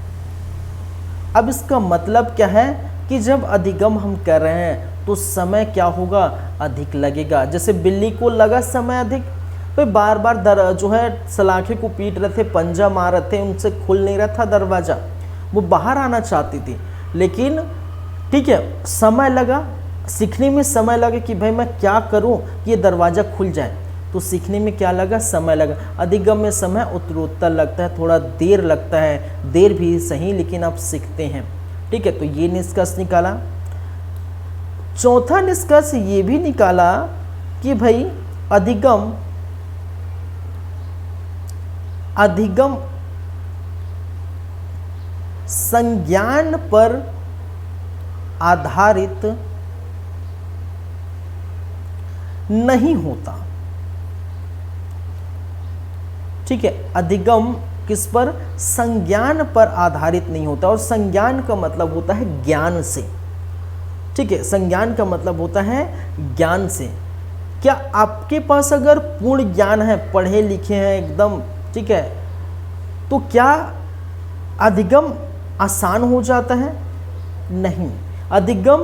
अब इसका मतलब क्या है कि जब अधिगम हम कर रहे हैं तो समय क्या होगा? अधिक लगेगा। जैसे बिल्ली को लगा समय अधिक, तो बार बार जो है सलाखे को पीट रहे थे, पंजा मार रहे थे, उनसे खुल नहीं रहा था दरवाज़ा, वो बाहर आना चाहती थी, लेकिन ठीक है समय लगा, सीखने में समय लगा कि भाई मैं क्या करूं कि ये दरवाज़ा खुल जाए। तो सीखने में क्या लगा? समय लगा। अधिगम में समय उत्तरोत्तर लगता है, थोड़ा देर लगता है, देर भी सही, लेकिन आप सीखते हैं, ठीक है। तो ये निष्कर्ष निकाला। चौथा निष्कर्ष ये भी निकाला कि भाई अधिगम संज्ञान पर आधारित नहीं होता, ठीक है। अधिगम किस पर? संज्ञान पर आधारित नहीं होता, और संज्ञान का मतलब होता है ज्ञान से, ठीक है। संज्ञान का मतलब होता है ज्ञान से। क्या आपके पास अगर पूर्ण ज्ञान है, पढ़े लिखे हैं एकदम, ठीक है, तो क्या अधिगम आसान हो जाता है? नहीं। अधिगम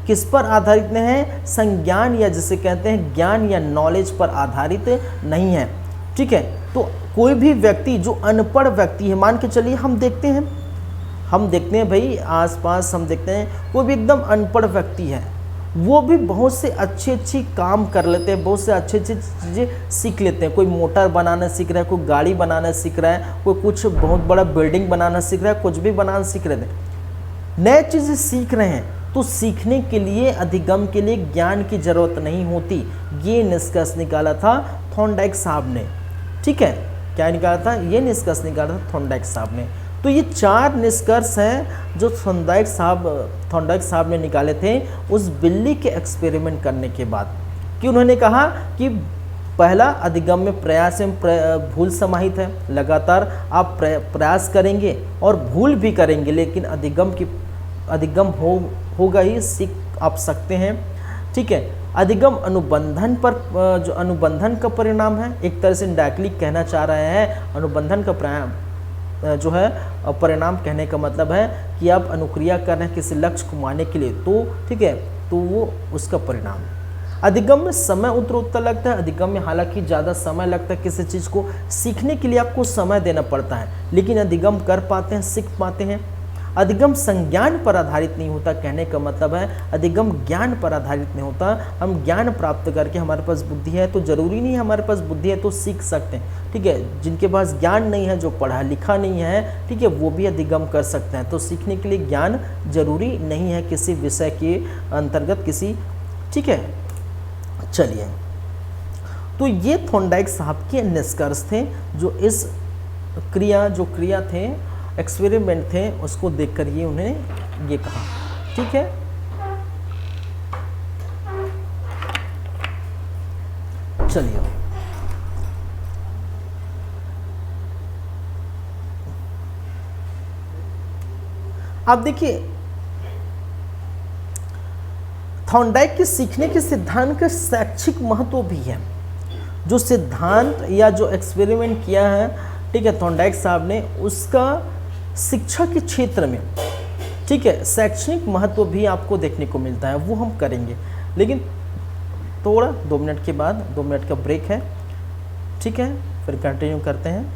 किस पर आधारित नहीं है? संज्ञान या जिसे कहते हैं ज्ञान या नॉलेज पर आधारित नहीं है, ठीक है। तो कोई भी व्यक्ति जो अनपढ़ व्यक्ति है, मान के चलिए हम देखते हैं, हम देखते हैं भाई आसपास, हम देखते हैं कोई भी एकदम अनपढ़ व्यक्ति है, वो भी बहुत से अच्छी अच्छी काम कर लेते हैं, बहुत से अच्छी अच्छी चीज़ें सीख लेते हैं। कोई मोटर बनाना सीख रहा है, कोई गाड़ी बनाना सीख रहा है, कोई कुछ बहुत बड़ा बिल्डिंग बनाना सीख रहा है, कुछ भी बनाना सीख रहे थे, नए चीज़ें सीख रहे हैं। तो सीखने के लिए, अधिगम के लिए ज्ञान की जरूरत नहीं होती। ये निष्कर्ष निकाला था थॉर्नडाइक साहब ने। ठीक है, क्या निकाला था? ये निष्कर्ष निकाला था थॉर्नडाइक साहब ने। तो ये 4 निष्कर्ष हैं जो थॉर्नडाइक साहब ने निकाले थे उस बिल्ली के एक्सपेरिमेंट करने के बाद। कि उन्होंने कहा कि पहला, अधिगम में प्रयास एवं भूल समाहित है। लगातार आप प्रयास करेंगे और भूल भी करेंगे, लेकिन अधिगम होगा ही, सीख आप सकते हैं। ठीक है, अधिगम अनुबंधन पर जो अनुबंधन का परिणाम है, एक तरह से डायरेक्टली कहना चाह रहे हैं अनुबंधन का जो है परिणाम। कहने का मतलब है कि आप अनुक्रिया कर रहे हैं किसी लक्ष्य को मारने के लिए, तो ठीक है, तो वो उसका परिणाम। अधिगम में समय उत्तरोत्तर लगता है। अधिगम में हालांकि ज़्यादा समय लगता है, किसी चीज़ को सीखने के लिए आपको समय देना पड़ता है, लेकिन अधिगम कर पाते हैं, सीख पाते हैं। अधिगम संज्ञान पर आधारित नहीं होता। कहने का मतलब है अधिगम ज्ञान पर आधारित नहीं होता। हम ज्ञान प्राप्त करके, हमारे पास बुद्धि है तो जरूरी नहीं है हमारे पास बुद्धि है तो सीख सकते हैं। ठीक है, जिनके पास ज्ञान नहीं है, जो पढ़ा लिखा नहीं है, ठीक है, वो भी अधिगम कर सकते हैं। तो सीखने के लिए ज्ञान जरूरी नहीं है किसी विषय के अंतर्गत किसी। ठीक है, चलिए, तो ये थॉर्नडाइक साहब के निष्कर्ष थे जो इस क्रिया थे, एक्सपेरिमेंट थे, उसको देखकर ये उन्हें ये कहा। ठीक है, चलिए, आप देखिए थॉर्नडाइक के सीखने के सिद्धांत का शैक्षिक महत्व भी है। जो सिद्धांत या जो एक्सपेरिमेंट किया है, ठीक है, थॉर्नडाइक साहब ने, उसका शिक्षा के क्षेत्र में, ठीक है, शैक्षणिक महत्व भी आपको देखने को मिलता है। वो हम करेंगे, लेकिन थोड़ा 2 मिनट के बाद, 2 मिनट का ब्रेक है। ठीक है, फिर कंटिन्यू करते हैं।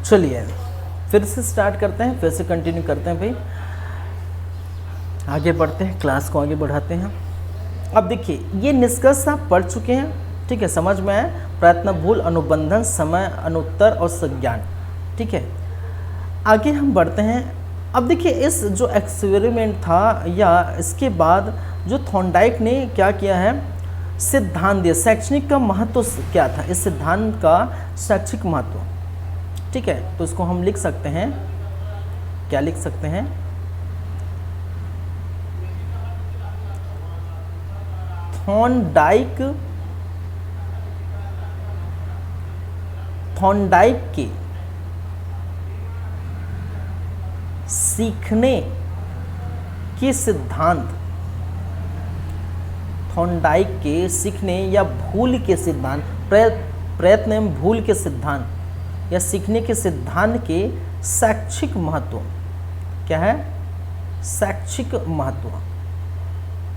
चलिए फिर से स्टार्ट करते हैं, फिर से कंटिन्यू करते हैं भाई, आगे बढ़ते हैं, क्लास को आगे बढ़ाते हैं। अब देखिए ये निष्कर्ष आप पढ़ चुके हैं, ठीक है, समझ में आया, प्रयत्न, भूल, अनुबंधन, समय, अनुत्तर और संज्ञान, ठीक है। आगे हम बढ़ते हैं। अब देखिए इस जो एक्सपेरिमेंट था या इसके बाद जो थॉर्नडाइक ने क्या किया है, सिद्धांत दिया, शैक्षणिक का महत्व क्या था, इस सिद्धांत का शैक्षिक महत्व, ठीक है। तो इसको हम लिख सकते हैं, क्या लिख सकते हैं, थॉर्नडाइक के सीखने के सिद्धांत, थॉर्नडाइक के सीखने या भूल के सिद्धांत, प्रयत्न एवं भूल के सिद्धांत या सीखने के सिद्धांत के शैक्षिक महत्व, क्या है, शैक्षिक महत्व,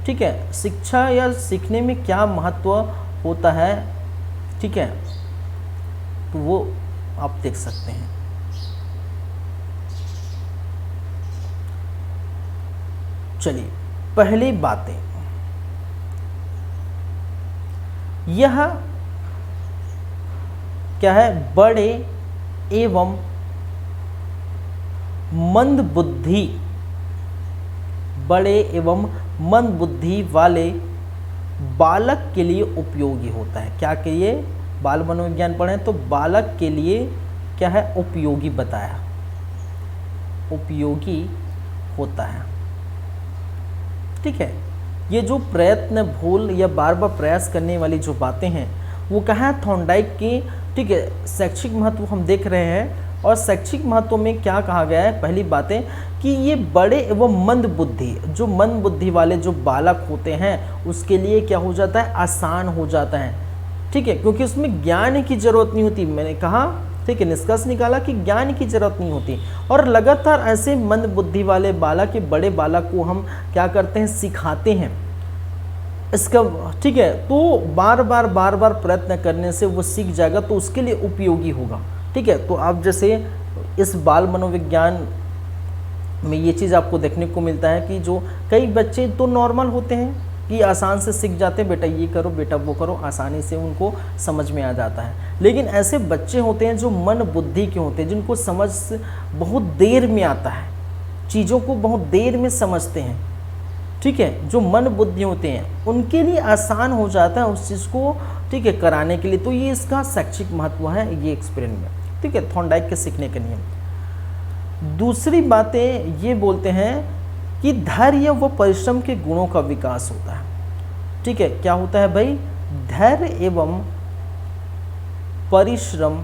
ठीक है, शिक्षा या सीखने में क्या महत्व होता है, ठीक है, तो वो आप देख सकते हैं। चलिए पहली बातें, यह क्या है, बड़े एवं मंद बुद्धि, बड़े एवं मंद बुद्धि वाले बालक के लिए उपयोगी होता है। क्या के लिए, बाल मनोविज्ञान पढ़ें तो बालक के लिए क्या है, उपयोगी बताया, उपयोगी होता है, ठीक है। ये जो प्रयत्न, भूल या बार बार प्रयास करने वाली जो बातें हैं वो कहाँ है, थॉर्नडाइक की, ठीक है। शैक्षिक महत्व हम देख रहे हैं, और शैक्षिक महत्व में क्या कहा गया है, पहली बातें कि ये बड़े एवं मंद बुद्धि, जो मंद बुद्धि वाले जो बालक होते हैं उसके लिए क्या हो जाता है, आसान हो जाता है, ठीक है, क्योंकि उसमें ज्ञान की जरूरत नहीं होती, मैंने कहा, ठीक है, निष्कर्ष निकाला कि ज्ञान की जरूरत नहीं होती। और लगातार ऐसे मंद बुद्धि वाले बालक के बड़े बालक को हम क्या करते हैं, सिखाते हैं इसका, ठीक है, तो बार बार प्रयत्न करने से वो सीख जाएगा, तो उसके लिए उपयोगी होगा, ठीक है। तो आप जैसे इस बाल मनोविज्ञान में ये चीज़ आपको देखने को मिलता है कि जो कई बच्चे तो नॉर्मल होते हैं कि आसान से सीख जाते हैं, बेटा ये करो, बेटा वो करो, आसानी से उनको समझ में आ जाता है। लेकिन ऐसे बच्चे होते हैं जो मन बुद्धि के होते हैं, जिनको समझ बहुत देर में आता है, चीज़ों को बहुत देर में समझते हैं, ठीक है, जो मन बुद्धि होते हैं उनके लिए आसान हो जाता है उस चीज़ को, ठीक है, कराने के लिए। तो ये इसका शैक्षिक महत्व है, ये एक्सपेरिमेंट, ठीक है, थॉर्नडाइक के सीखने के नियम। दूसरी बातें ये बोलते हैं कि धैर्य व परिश्रम के गुणों का विकास होता है, ठीक है, क्या होता है भाई, धैर्य एवं परिश्रम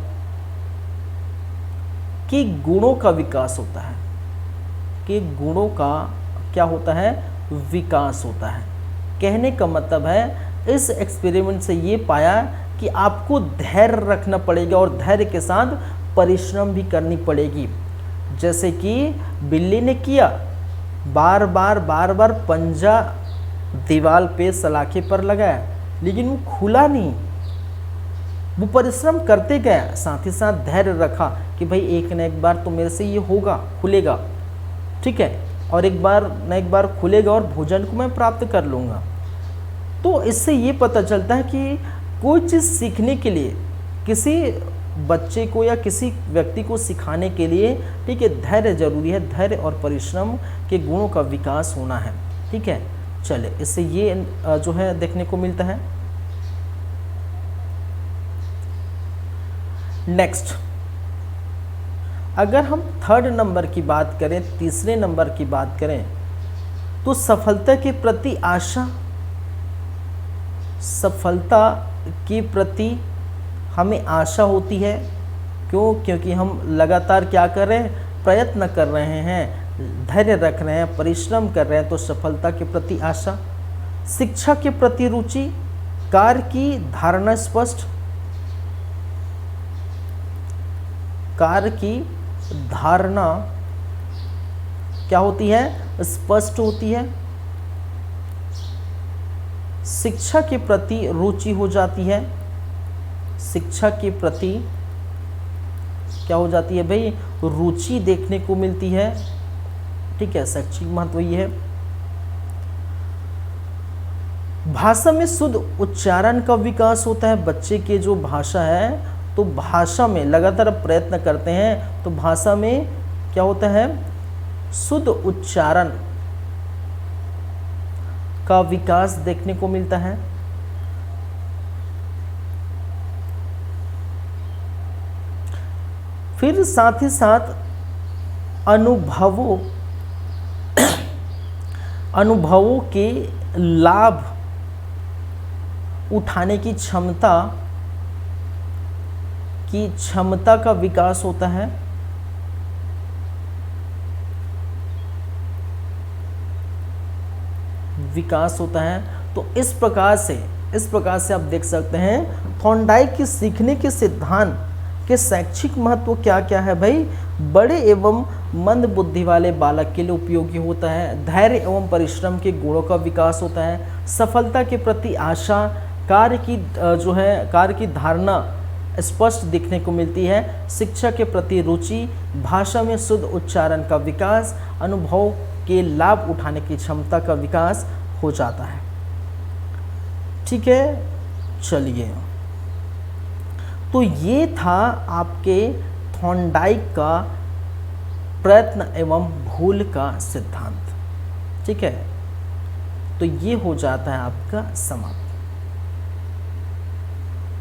के गुणों का विकास होता है, कि गुणों का क्या होता है, विकास होता है। कहने का मतलब है इस एक्सपेरिमेंट से ये पाया कि आपको धैर्य रखना पड़ेगा और धैर्य के साथ परिश्रम भी करनी पड़ेगी। जैसे कि बिल्ली ने किया, बार बार पंजा दीवार पे सलाखे पर लगाया, लेकिन वो खुला नहीं, वो परिश्रम करते गया, साथ ही साथ धैर्य रखा कि भाई एक न एक बार तो मेरे से ये होगा, खुलेगा, ठीक है, और एक बार न एक बार खुलेगा और भोजन को मैं प्राप्त कर लूँगा। तो इससे ये पता चलता है कि कोई चीज़ सीखने के लिए, किसी बच्चे को या किसी व्यक्ति को सिखाने के लिए, ठीक है, धैर्य जरूरी है, धैर्य और परिश्रम के गुणों का विकास होना है, ठीक है। चले, इससे ये जो है देखने को मिलता है। नेक्स्ट, अगर हम थर्ड नंबर की बात करें, तीसरे नंबर की बात करें, तो सफलता के प्रति आशा, सफलता के प्रति हमें आशा होती है, क्यों, क्योंकि हम लगातार क्या कर रहे हैं, प्रयत्न कर रहे हैं, धैर्य रख रहे हैं, परिश्रम कर रहे हैं, तो सफलता के प्रति आशा। शिक्षा के प्रति रुचि, कार्य की धारणा स्पष्ट, कार्य की धारणा क्या होती है, स्पष्ट होती है। शिक्षा के प्रति रुचि हो जाती है, शिक्षा के प्रति क्या हो जाती है भाई, रुचि देखने को मिलती है। ठीक है, शैक्षिक महत्व ये है। भाषा में शुद्ध उच्चारण का विकास होता है। बच्चे के जो भाषा है, तो भाषा में लगातार प्रयत्न करते हैं तो भाषा में क्या होता है, शुद्ध उच्चारण का विकास देखने को मिलता है। फिर साथ ही साथ अनुभवों के लाभ उठाने की क्षमता का विकास होता है। तो इस प्रकार से आप देख सकते हैं थॉर्नडाइक के सीखने के सिद्धांत के शैक्षिक महत्व क्या क्या है भाई। बड़े एवं मंद बुद्धि वाले बालक के लिए उपयोगी होता है। धैर्य एवं परिश्रम के गुणों का विकास होता है। सफलता के प्रति आशा, कार्य की धारणा स्पष्ट दिखने को मिलती है। शिक्षा के प्रति रुचि, भाषा में शुद्ध उच्चारण का विकास, अनुभव के लाभ उठाने की क्षमता का विकास हो जाता है। ठीक है, चलिए, तो ये था आपके थॉर्नडाइक का प्रयत्न एवं भूल का सिद्धांत। ठीक है, तो ये हो जाता है आपका समाप्त।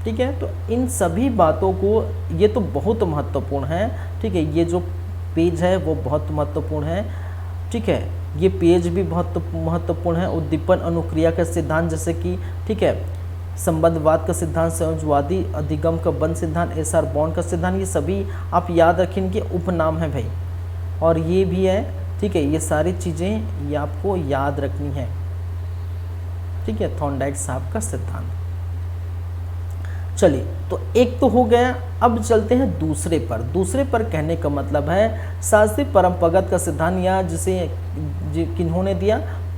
ठीक है, तो इन सभी बातों को, ये तो बहुत महत्वपूर्ण है। ठीक है, ये जो पेज है वो बहुत महत्वपूर्ण है। ठीक है, ये पेज भी बहुत महत्वपूर्ण है। उद्दीपन अनुक्रिया का सिद्धांत, जैसे कि ठीक है, संबंधवाद का सिद्धांत, संयोजवादी अधिगम का बंद सिद्धांत, एसआर बॉन्ड का सिद्धांत, ये सभी आप याद रखें, इनके उपनाम है भाई। और ये भी है। ठीक है, ये सारी चीज़ें ये आपको याद रखनी है। ठीक है, थॉर्नडाइक साहब का सिद्धांत। चलिए, तो एक तो हो गया। अब चलते हैं दूसरे पर कहने का मतलब है शास्त्रीय परंपरागत का सिद्धांत, या जिसे किन्होंने दिया,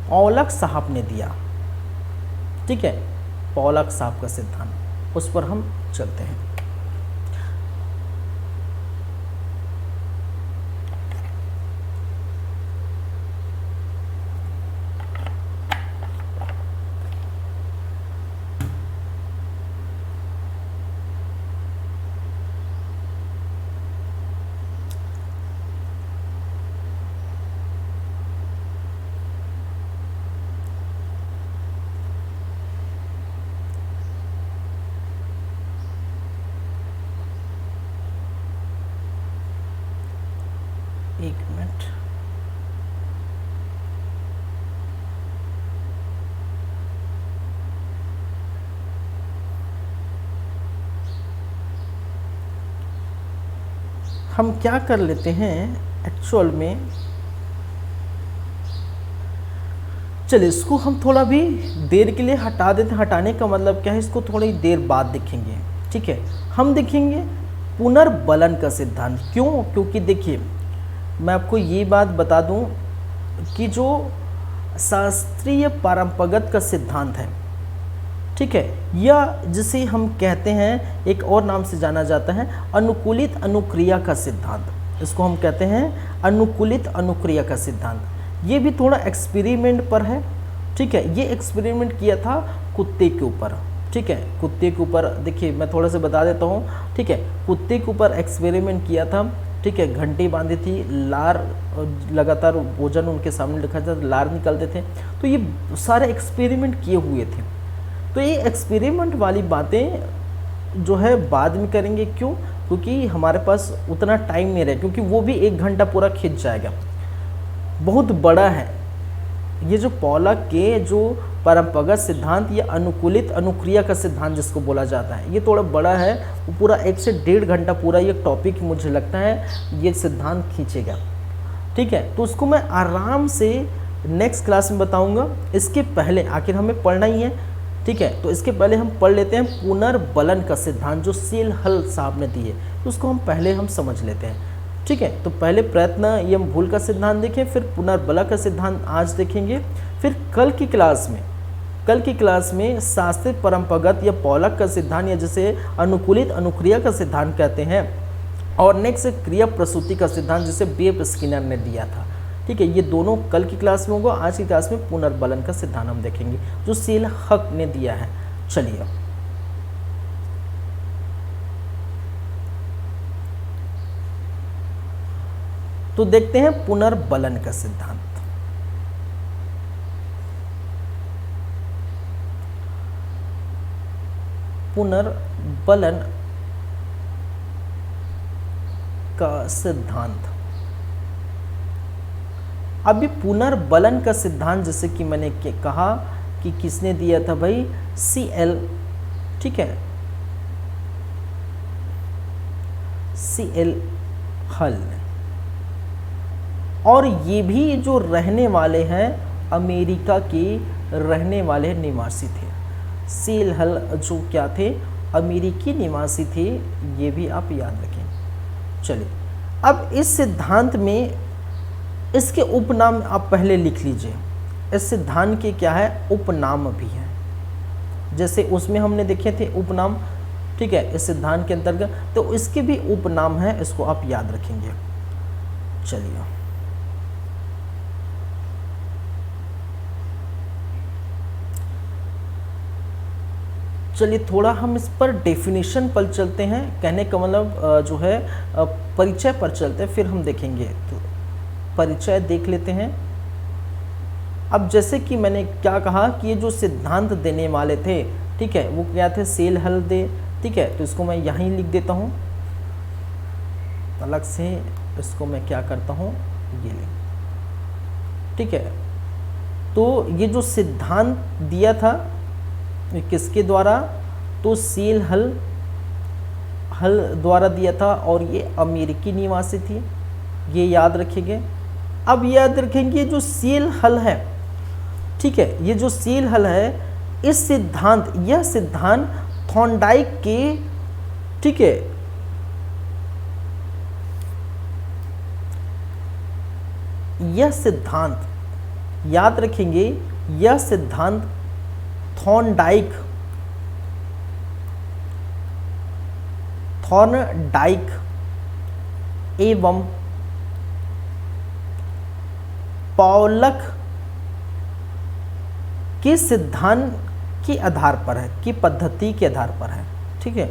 पॉलक साहब ने दिया। ठीक है, पॉलक साहब का सिद्धांत, उस पर हम चलते हैं। एक मिनट, हम क्या कर लेते हैं एक्चुअल में, चलिए इसको हम थोड़ा भी देर के लिए हटा देते हैं। हटाने का मतलब क्या है, इसको थोड़ी देर बाद देखेंगे। ठीक है, हम देखेंगे पुनर्बलन का सिद्धांत। क्यों? क्योंकि देखिए, मैं आपको ये बात बता दूं कि जो शास्त्रीय परंपरागत का सिद्धांत है, ठीक है, या जिसे हम कहते हैं, एक और नाम से जाना जाता है अनुकूलित अनुक्रिया का सिद्धांत। इसको हम कहते हैं अनुकूलित अनुक्रिया का सिद्धांत। ये भी थोड़ा एक्सपेरिमेंट पर है। ठीक है, ये एक्सपेरिमेंट किया था कुत्ते के ऊपर। ठीक है, कुत्ते के ऊपर देखिए, मैं थोड़ा सा बता देता हूँ। ठीक है, कुत्ते के ऊपर एक्सपेरिमेंट किया था। ठीक है, घंटी बांधी थी, लार लगातार भोजन उनके सामने रखा था, लार निकलते थे। तो ये सारे एक्सपेरिमेंट किए हुए थे। तो ये एक्सपेरिमेंट वाली बातें जो है बाद में करेंगे। क्यों? क्योंकि हमारे पास उतना टाइम नहीं रहे, क्योंकि वो भी 1 घंटा पूरा खिंच जाएगा, बहुत बड़ा है। ये जो पॉलक के जो परंपरागत सिद्धांत या अनुकूलित अनुक्रिया का सिद्धांत जिसको बोला जाता है, ये थोड़ा बड़ा है। वो पूरा 1 से 1.5 घंटा पूरा ये टॉपिक मुझे लगता है ये सिद्धांत खींचेगा। ठीक है, तो उसको मैं आराम से नेक्स्ट क्लास में बताऊंगा। इसके पहले आखिर हमें पढ़ना ही है। ठीक है, तो इसके पहले हम पढ़ लेते हैं पुनर्बलन का सिद्धांत जो सील हल साहब ने दिए, तो उसको हम पहले समझ लेते हैं। ठीक है, तो पहले प्रयत्न एवं भूल का सिद्धांत देखें, फिर पुनर्बलन का सिद्धांत आज देखेंगे। फिर कल की क्लास में शास्त्रीय परंपरागत या पॉलक का सिद्धांत, या जिसे अनुकूलित अनुक्रिया का सिद्धांत कहते हैं, और नेक्स्ट क्रिया प्रसूति का सिद्धांत जिसे B.F. स्किनर ने दिया था। ठीक है, ये दोनों कल की क्लास में होगा, आज की क्लास में पुनर्बलन का सिद्धांत हम देखेंगे जो सील हक ने दिया है। चलिए तो देखते हैं पुनर्बलन का सिद्धांत। पुनर्बलन का सिद्धांत, अभी पुनर्बलन का सिद्धांत जैसे कि मैंने कहा कि किसने दिया था भाई, CL, ठीक है, CL हल ने। और ये भी जो रहने वाले हैं अमेरिका के रहने वाले निवासी थे। CL हल जो क्या थे, अमेरिकी निवासी थे, ये भी आप याद रखें। चलिए अब इस सिद्धांत में इसके उपनाम आप पहले लिख लीजिए। इस सिद्धांत के क्या है, उपनाम भी है, जैसे उसमें हमने देखे थे उपनाम, ठीक है, इस सिद्धांत के अंतर्गत, तो इसके भी उपनाम है, इसको आप याद रखेंगे। चलिए थोड़ा हम इस पर डेफिनेशन पर चलते हैं, कहने का मतलब जो है परिचय पर चलते हैं, फिर हम देखेंगे। तो परिचय देख लेते हैं। अब जैसे कि मैंने क्या कहा कि ये जो सिद्धांत देने वाले थे, ठीक है, वो क्या थे, सेल हल दे, ठीक है, तो इसको मैं यहीं लिख देता हूँ अलग से, इसको मैं क्या करता हूँ, ये ले, ठीक है। तो ये जो सिद्धांत दिया था किसके द्वारा, तो सेल हल द्वारा दिया था, और ये अमेरिकी निवासी थी, ये याद रखेंगे। अब याद रखेंगे जो सेल हल है, ठीक है, ये जो सेल हल है, इस सिद्धांत, यह सिद्धांत थॉर्नडाइक के, ठीक है, यह सिद्धांत याद रखेंगे, यह सिद्धांत थॉर्नडाइक एवं पॉलक के सिद्धांत के आधार पर है, की पद्धति के आधार पर है, ठीक है,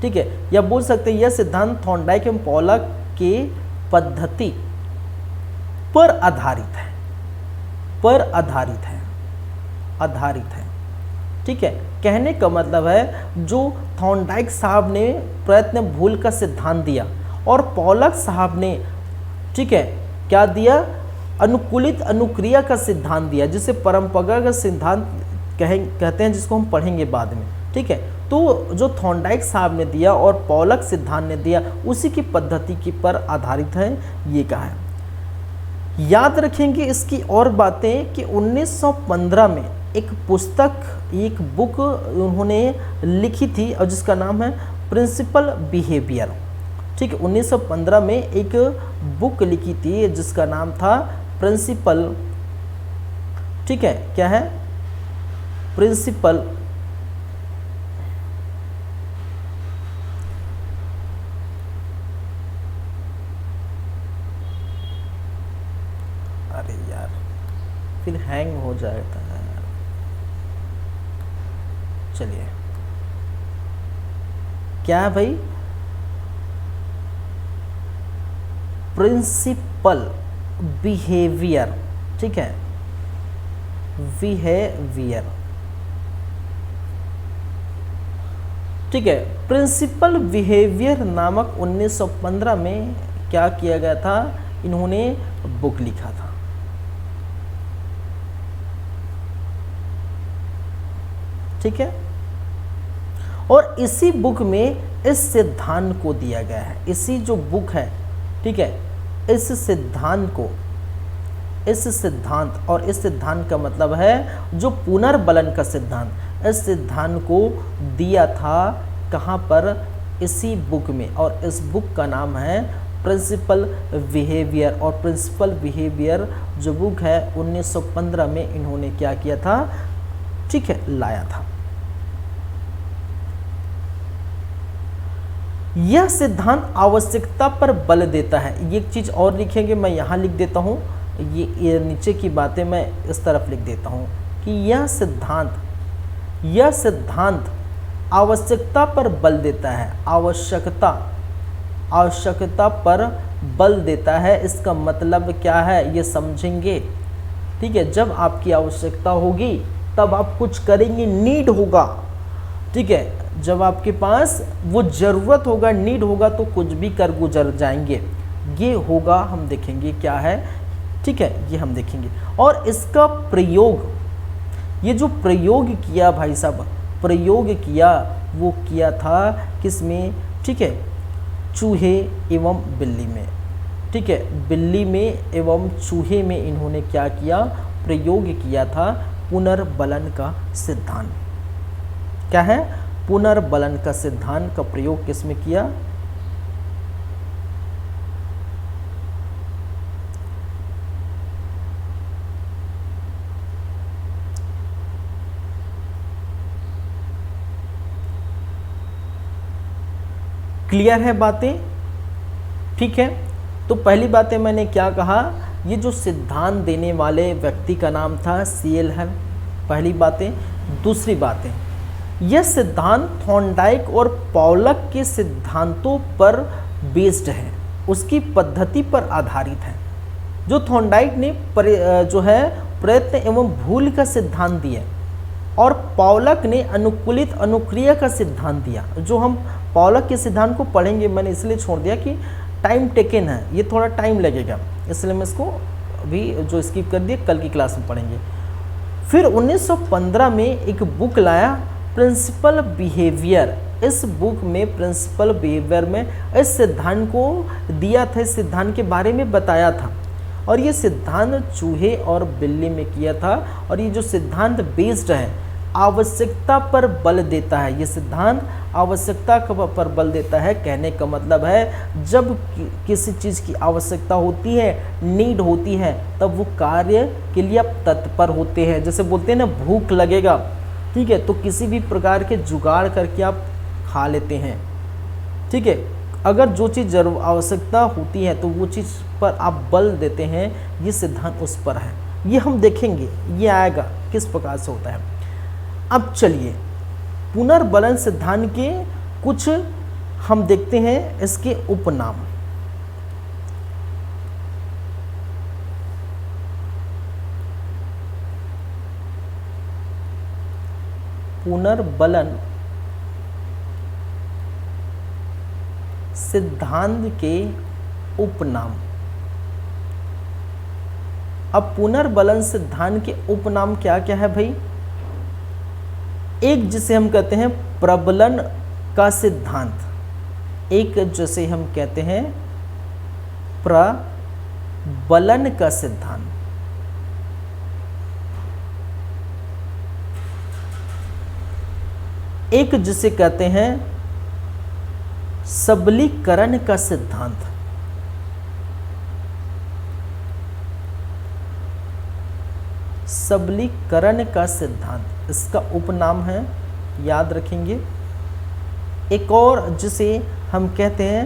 ठीक है, या बोल सकते हैं यह सिद्धांत थॉर्नडाइक एवं पॉलक के पद्धति पर आधारित है, आधारित है, ठीक है। कहने का मतलब है जो थॉर्नडाइक साहब ने प्रयत्न भूल का सिद्धांत दिया और पॉलक साहब ने, ठीक है, क्या दिया, अनुकूलित अनुक्रिया का सिद्धांत दिया, जिसे परंपरागत सिद्धांत कहते हैं, जिसको हम पढ़ेंगे बाद में, ठीक है। तो जो थॉर्नडाइक साहब ने दिया और पॉलक सिद्धांत ने दिया, उसी की पद्धति के पर आधारित है, ये कहा है। याद रखेंगे इसकी और बातें कि 1915 में एक पुस्तक, एक बुक उन्होंने लिखी थी और जिसका नाम है प्रिंसिपल बिहेवियर, ठीक है। 1915 में एक बुक लिखी थी जिसका नाम था प्रिंसिपल, ठीक है, क्या है, प्रिंसिपल अरे यार फिर हैंग हो जाता है। चलिए क्या है भाई, प्रिंसिपल बिहेवियर, ठीक है, बिहेवियर, ठीक है। प्रिंसिपल बिहेवियर नामक 1915 में क्या किया गया था, इन्होंने बुक लिखा था, ठीक है। और इसी बुक में इस सिद्धांत को दिया गया है, इसी जो बुक है, ठीक है, इस सिद्धांत और इस सिद्धांत का मतलब है जो पुनर्बलन का सिद्धांत, इस सिद्धांत को दिया था कहाँ पर, इसी बुक में, और इस बुक का नाम है प्रिंसिपल बिहेवियर। और प्रिंसिपल बिहेवियर जो बुक है 1915 में इन्होंने क्या किया था, ठीक है, लाया था। यह सिद्धांत आवश्यकता पर बल देता है। ये एक चीज़ और लिखेंगे, मैं यहाँ लिख देता हूँ, ये नीचे की बातें मैं इस तरफ लिख देता हूँ कि यह सिद्धांत आवश्यकता पर बल देता है। आवश्यकता पर बल देता है, इसका मतलब क्या है ये समझेंगे। ठीक है, जब आपकी आवश्यकता होगी तब आप कुछ करेंगे, नीड होगा। ठीक है, जब आपके पास वो ज़रूरत होगा, नीड होगा, तो कुछ भी कर गुजर जाएंगे। ये होगा, हम देखेंगे क्या है। ठीक है, ये हम देखेंगे। और इसका प्रयोग, ये जो प्रयोग किया भाई साहब, प्रयोग किया वो किया था किसमें? ठीक है, चूहे एवं बिल्ली में। ठीक है, बिल्ली में एवं चूहे में इन्होंने क्या किया? प्रयोग किया था पुनर्बलन का सिद्धांत। क्या है? पुनर्बलन का सिद्धांत का प्रयोग किसमें किया? क्लियर है बातें? ठीक है, तो पहली बातें मैंने क्या कहा, ये जो सिद्धांत देने वाले व्यक्ति का नाम था सीएल है, पहली बातें। दूसरी बातें, यह सिद्धांत थॉर्नडाइक और पॉलक के सिद्धांतों पर बेस्ड है, उसकी पद्धति पर आधारित है। जो थॉर्नडाइक ने जो है प्रयत्न एवं भूल का सिद्धांत दिया और पॉलक ने अनुकूलित अनुक्रिया का सिद्धांत दिया। जो हम पॉलक के सिद्धांत को पढ़ेंगे, मैंने इसलिए छोड़ दिया कि टाइम टेकन है, ये थोड़ा टाइम लगेगा, इसलिए मैं इसको अभी जो स्किप कर दिया, कल की क्लास में पढ़ेंगे। फिर 1915 में एक बुक लाया, प्रिंसिपल बिहेवियर। इस बुक में प्रिंसिपल बिहेवियर में इस सिद्धांत को दिया था, इस सिद्धांत के बारे में बताया था। और ये सिद्धांत चूहे और बिल्ली में किया था। और ये जो सिद्धांत बेस्ड है, आवश्यकता पर बल देता है। ये सिद्धांत आवश्यकता पर बल देता है, कहने का मतलब है जब किसी चीज़ की आवश्यकता होती है, नीड होती है, तब वो कार्य के लिए आप तत्पर होते हैं। जैसे बोलते हैं ना, भूख लगेगा, ठीक है, तो किसी भी प्रकार के जुगाड़ करके आप खा लेते हैं। ठीक है, अगर जो चीज़ आवश्यकता होती है तो वो चीज़ पर आप बल देते हैं, ये सिद्धांत उस पर है। ये हम देखेंगे, ये आएगा किस प्रकार से होता है। अब चलिए पुनर्बलन सिद्धांत के कुछ हम देखते हैं, इसके उपनाम। पुनर्बलन सिद्धांत के उपनाम। अब पुनर्बलन सिद्धांत के उपनाम क्या क्या है भाई? एक जिसे हम कहते हैं प्रबलन का सिद्धांत, एक जिसे हम कहते हैं प्रबलन का सिद्धांत, एक जिसे कहते हैं सबलीकरण का सिद्धांत। सबलीकरण का सिद्धांत इसका उपनाम है, याद रखेंगे। एक और जिसे हम कहते हैं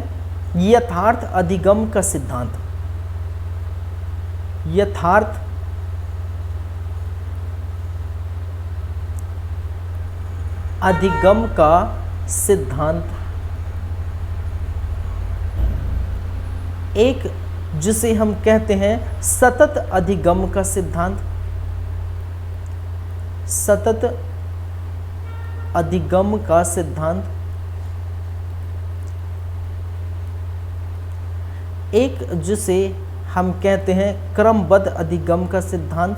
यथार्थ अधिगम का सिद्धांत। यथार्थ अधिगम का सिद्धांत। एक जिसे हम कहते हैं सतत अधिगम का सिद्धांत। सतत अधिगम का सिद्धांत। एक जिसे हम कहते हैं क्रमबद्ध अधिगम का सिद्धांत।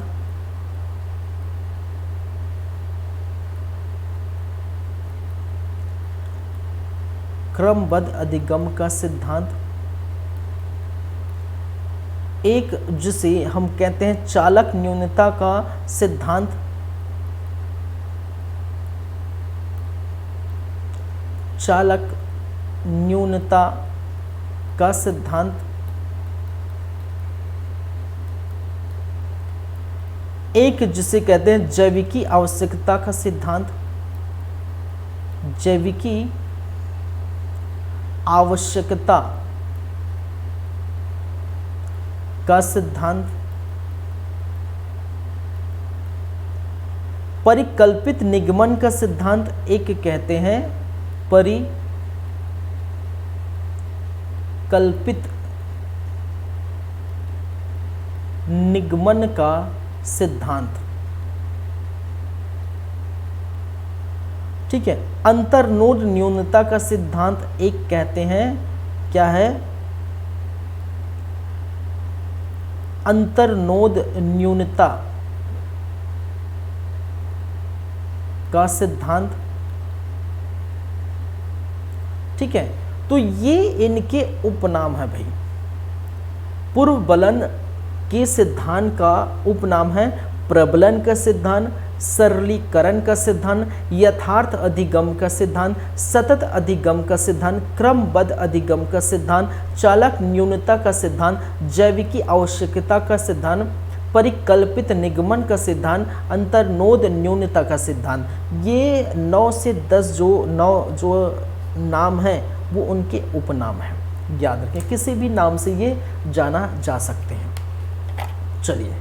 क्रमबद्ध अधिगम का सिद्धांत। एक जिसे हम कहते हैं चालक न्यूनता का सिद्धांत। चालक न्यूनता का सिद्धांत। एक जिसे कहते हैं जैविकी आवश्यकता का सिद्धांत। जैविकी आवश्यकता का सिद्धांत, परिकल्पित निगमन का सिद्धांत एक कहते हैं परिकल्पित निगमन का सिद्धांत। ठीक है, अंतर्नोद न्यूनता का सिद्धांत एक कहते हैं, क्या है? अंतर्नोद न्यूनता का सिद्धांत। ठीक है, तो ये इनके उपनाम है भाई। पूर्व बलन के सिद्धांत का उपनाम है प्रबलन का सिद्धांत, सरलीकरण का सिद्धांत, यथार्थ अधिगम का सिद्धांत, सतत अधिगम का सिद्धांत, क्रमबद्ध अधिगम का सिद्धांत, चालक न्यूनता का सिद्धांत, जैविकी आवश्यकता का सिद्धांत, परिकल्पित निगमन का सिद्धांत, अंतर्नोद न्यूनता का सिद्धांत। ये 9 से 10 जो नाम हैं वो उनके उपनाम हैं। याद रखें, किसी भी नाम से ये जाना जा सकते हैं। चलिए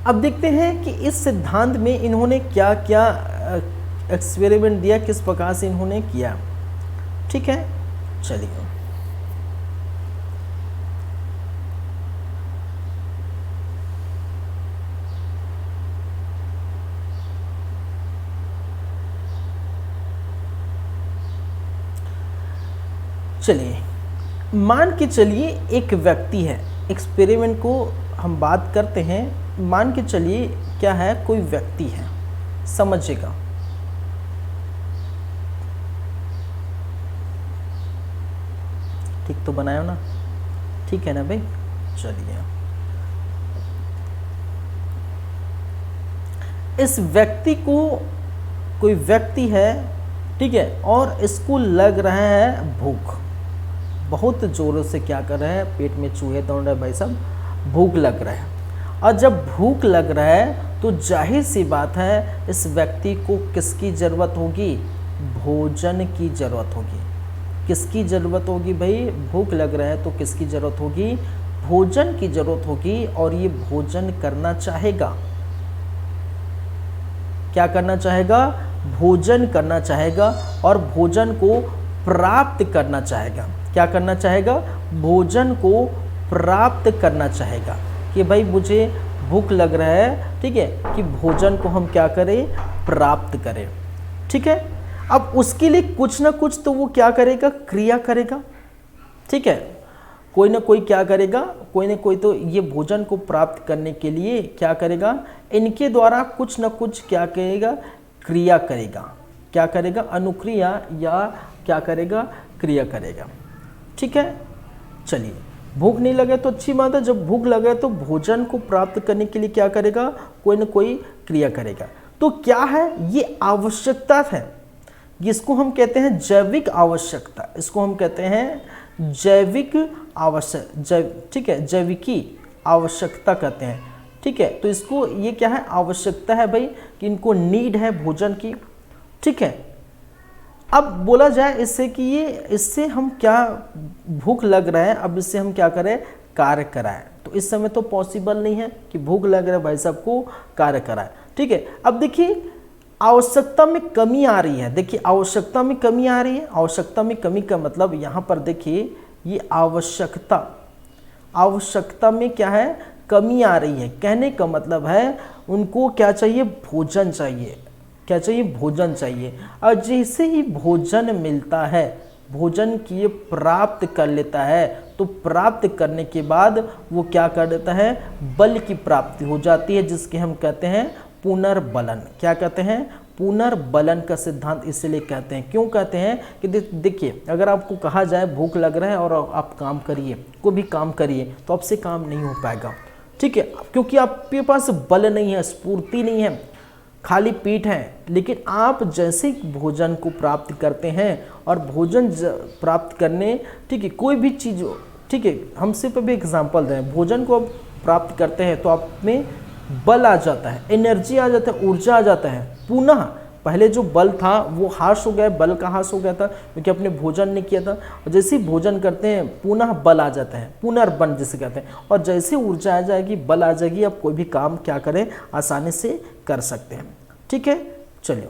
अब देखते हैं कि इस सिद्धांत में इन्होंने क्या क्या एक्सपेरिमेंट दिया, किस प्रकार से इन्होंने किया। ठीक है, चलिए मान के चलिए एक व्यक्ति है। एक्सपेरिमेंट को हम बात करते हैं। मान के चलिए क्या है, कोई व्यक्ति है, समझिएगा। ठीक तो बनाया ना? ठीक है ना भाई? चलिए, इस व्यक्ति को, कोई व्यक्ति है, ठीक है, और इसको लग रहा है भूख, बहुत जोरों से क्या कर रहा है, पेट में चूहे दौड़ रहे भाई साहब, भूख लग रहा है। और जब भूख लग रहा है तो जाहिर सी बात है इस व्यक्ति को किसकी ज़रूरत होगी? भोजन की ज़रूरत होगी। किसकी ज़रूरत होगी भाई? भूख लग रहा है तो किसकी ज़रूरत होगी? भोजन की ज़रूरत होगी। और ये भोजन करना चाहेगा, क्या करना चाहेगा? भोजन करना चाहेगा और भोजन को प्राप्त करना चाहेगा। क्या करना चाहेगा? भोजन को प्राप्त करना चाहेगा कि भाई मुझे भूख लग रहा है, ठीक है, कि भोजन को हम क्या करें? प्राप्त करें। ठीक है, अब उसके लिए कुछ ना कुछ तो वो क्या करेगा? क्रिया करेगा। ठीक है, कोई ना कोई क्या करेगा? कोई ना कोई तो ये भोजन को प्राप्त करने के लिए क्या करेगा? इनके द्वारा कुछ ना कुछ क्या करेगा? क्रिया करेगा। क्या करेगा? अनुक्रिया या क्या करेगा? क्रिया करेगा। ठीक है, चलिए, भूख नहीं लगे तो अच्छी बात है। जब भूख लगे तो भोजन को प्राप्त करने के लिए क्या करेगा? कोई ना कोई क्रिया करेगा। तो क्या है? ये आवश्यकता है, जिसको हम कहते हैं जैविक आवश्यकता। इसको हम कहते हैं जैविक ठीक है, जैविकी आवश्यकता कहते हैं। ठीक है, तो इसको, ये क्या है? आवश्यकता है भाई, कि इनको नीड है भोजन की। ठीक है, अब बोला जाए इससे कि ये, इससे हम क्या, भूख लग रहा है, अब इससे हम क्या करें? कार्य कराएं। तो इस समय तो पॉसिबल नहीं है कि भूख लग रहा है भाई साहब को कार्य कराएं। ठीक है, अब देखिए आवश्यकता में कमी आ रही है। देखिए आवश्यकता में कमी आ रही है। आवश्यकता में कमी का मतलब यहाँ पर देखिए, ये आवश्यकता में क्या है? कमी आ रही है। कहने का मतलब है उनको क्या चाहिए? भोजन चाहिए। क्या चाहिए? भोजन चाहिए। और जैसे ही भोजन मिलता है, भोजन की ये प्राप्त कर लेता है, तो प्राप्त करने के बाद वो क्या कर देता है? बल की प्राप्ति हो जाती है, जिसके हम कहते हैं पुनर्बलन। क्या कहते हैं? पुनर्बलन का सिद्धांत इसलिए कहते हैं। क्यों कहते हैं? कि देखिए, अगर आपको कहा जाए भूख लग रहा है और आप काम करिए, कोई भी काम करिए, तो आपसे काम नहीं हो पाएगा। ठीक है, क्योंकि आपके पास बल नहीं है, स्फूर्ति नहीं है, खाली पेट है। लेकिन आप जैसे भोजन को प्राप्त करते हैं, और भोजन प्राप्त करने, ठीक है, कोई भी चीज़ ठीक है, हम सिर्फ अभी एग्जाम्पल दें। भोजन को आप प्राप्त करते हैं तो आप में बल आ जाता है, एनर्जी आ जाता है, ऊर्जा आ जाता है। पुनः पहले जो बल था वो हास हो गया, बल का हास हो गया था क्योंकि आपने भोजन नहीं किया था। और जैसे ही भोजन करते हैं पुनः बल आ जाता है, पुनर्बन जिसे कहते हैं। और जैसे ऊर्जा आ जाएगी, बल आ जाएगी, आप कोई भी काम क्या करें आसानी से कर सकते हैं। ठीक है, चलिए।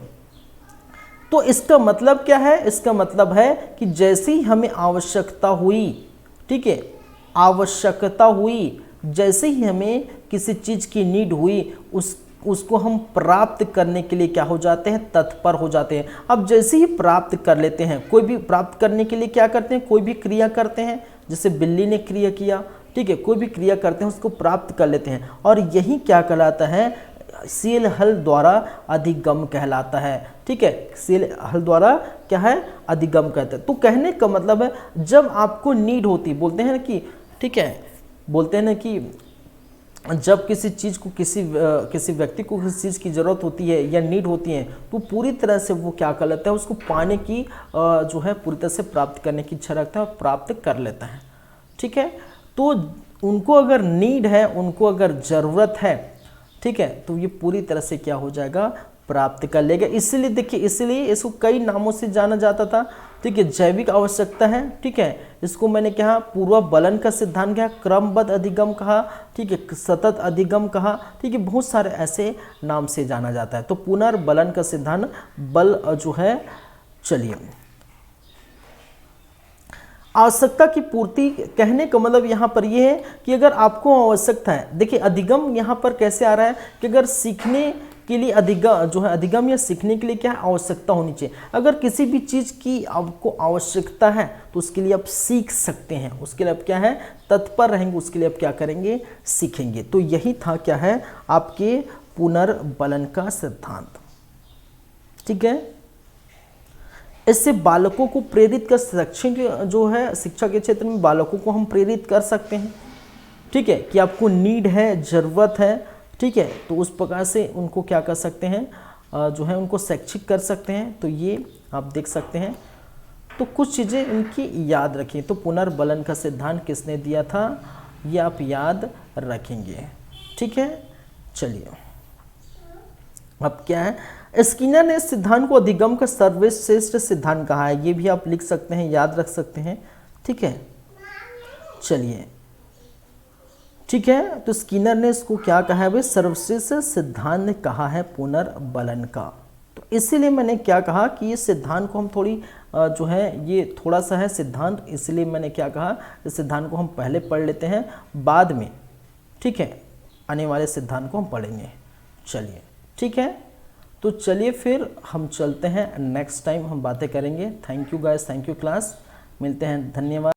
तो इसका मतलब क्या है? इसका मतलब है कि जैसे ही हमें आवश्यकता हुई, ठीक है, आवश्यकता हुई, जैसे ही हमें किसी चीज़ की नीड हुई, उसको हम प्राप्त करने के लिए क्या हो जाते हैं? तत्पर हो जाते हैं। अब जैसे ही प्राप्त कर लेते हैं, कोई भी प्राप्त करने के लिए क्या करते हैं? कोई भी क्रिया करते हैं, जैसे बिल्ली ने क्रिया किया, ठीक है, कोई भी क्रिया करते हैं उसको प्राप्त कर लेते हैं। और यही क्या कहलाता है? शील हल द्वारा अधिगम कहलाता है। ठीक है, शील हल द्वारा क्या है? अधिगम कहते हैं। तो कहने का मतलब है जब आपको नीड होती, बोलते हैं ना कि, ठीक है, बोलते हैं ना कि जब किसी चीज़ को किसी व्यक्ति को किसी चीज़ की ज़रूरत होती है या नीड होती है तो पूरी तरह से वो क्या कर लेता है? उसको पाने की जो है पूरी तरह से प्राप्त करने की इच्छा रखता है और प्राप्त कर लेता है। ठीक है, तो उनको अगर नीड है, उनको अगर ज़रूरत है, ठीक है, तो ये पूरी तरह से क्या हो जाएगा? प्राप्त कर लेगा। इसलिए देखिए, इसलिए इसको कई नामों से जाना जाता था। ठीक है, जैविक आवश्यकता है, ठीक है, इसको मैंने कहा पूर्व बलन का सिद्धांत कहा, क्रमबद्ध अधिगम कहा, ठीक है, सतत अधिगम कहा, ठीक है, बहुत सारे ऐसे नाम से जाना जाता है। तो पुनर्बलन का सिद्धांत बल जो है, चलिए, आवश्यकता की पूर्ति कहने का मतलब यहाँ पर ये है कि अगर आपको आवश्यकता है, देखिए अधिगम यहाँ पर कैसे आ रहा है कि अगर सीखने के लिए अधिगम जो है, अधिगम या सीखने के लिए क्या आवश्यकता होनी चाहिए। अगर किसी भी चीज़ की आपको आवश्यकता है तो उसके लिए आप सीख सकते हैं, उसके लिए आप क्या है? तत्पर रहेंगे, उसके लिए आप क्या करेंगे? सीखेंगे। तो यही था क्या है? आपके पुनर्बलन का सिद्धांत। ठीक है, इससे बालकों को प्रेरित कर, शैक्षिक जो है शिक्षा के क्षेत्र में बालकों को हम प्रेरित कर सकते हैं। ठीक है, कि आपको नीड है, ज़रूरत है, ठीक है, तो उस प्रकार से उनको क्या कर सकते हैं? जो है उनको शैक्षिक कर सकते हैं। तो ये आप देख सकते हैं। तो कुछ चीज़ें इनकी याद रखें। तो पुनर्बलन का सिद्धांत किसने दिया था? ये आप याद रखेंगे। ठीक है, चलिए, अब क्या है? स्किनर ने सिद्धांत को अधिगम का सर्वश्रेष्ठ सिद्धांत कहा है। ये भी आप लिख सकते हैं, याद रख सकते हैं। ठीक है, चलिए, ठीक है, तो स्किनर ने इसको क्या कहा है? वे सर्वश्रेष्ठ सिद्धांत कहा है पुनर्बलन का। तो इसीलिए मैंने क्या कहा कि ये सिद्धांत को हम थोड़ी जो है ये थोड़ा सा है सिद्धांत, इसलिए मैंने क्या कहा, इस सिद्धांत को हम पहले पढ़ लेते हैं, बाद में, ठीक है, आने वाले सिद्धांत को हम पढ़ेंगे। चलिए, ठीक है, तो चलिए फिर हम चलते हैं, नेक्स्ट टाइम हम बातें करेंगे। Thank you guys, thank you class, मिलते हैं, धन्यवाद।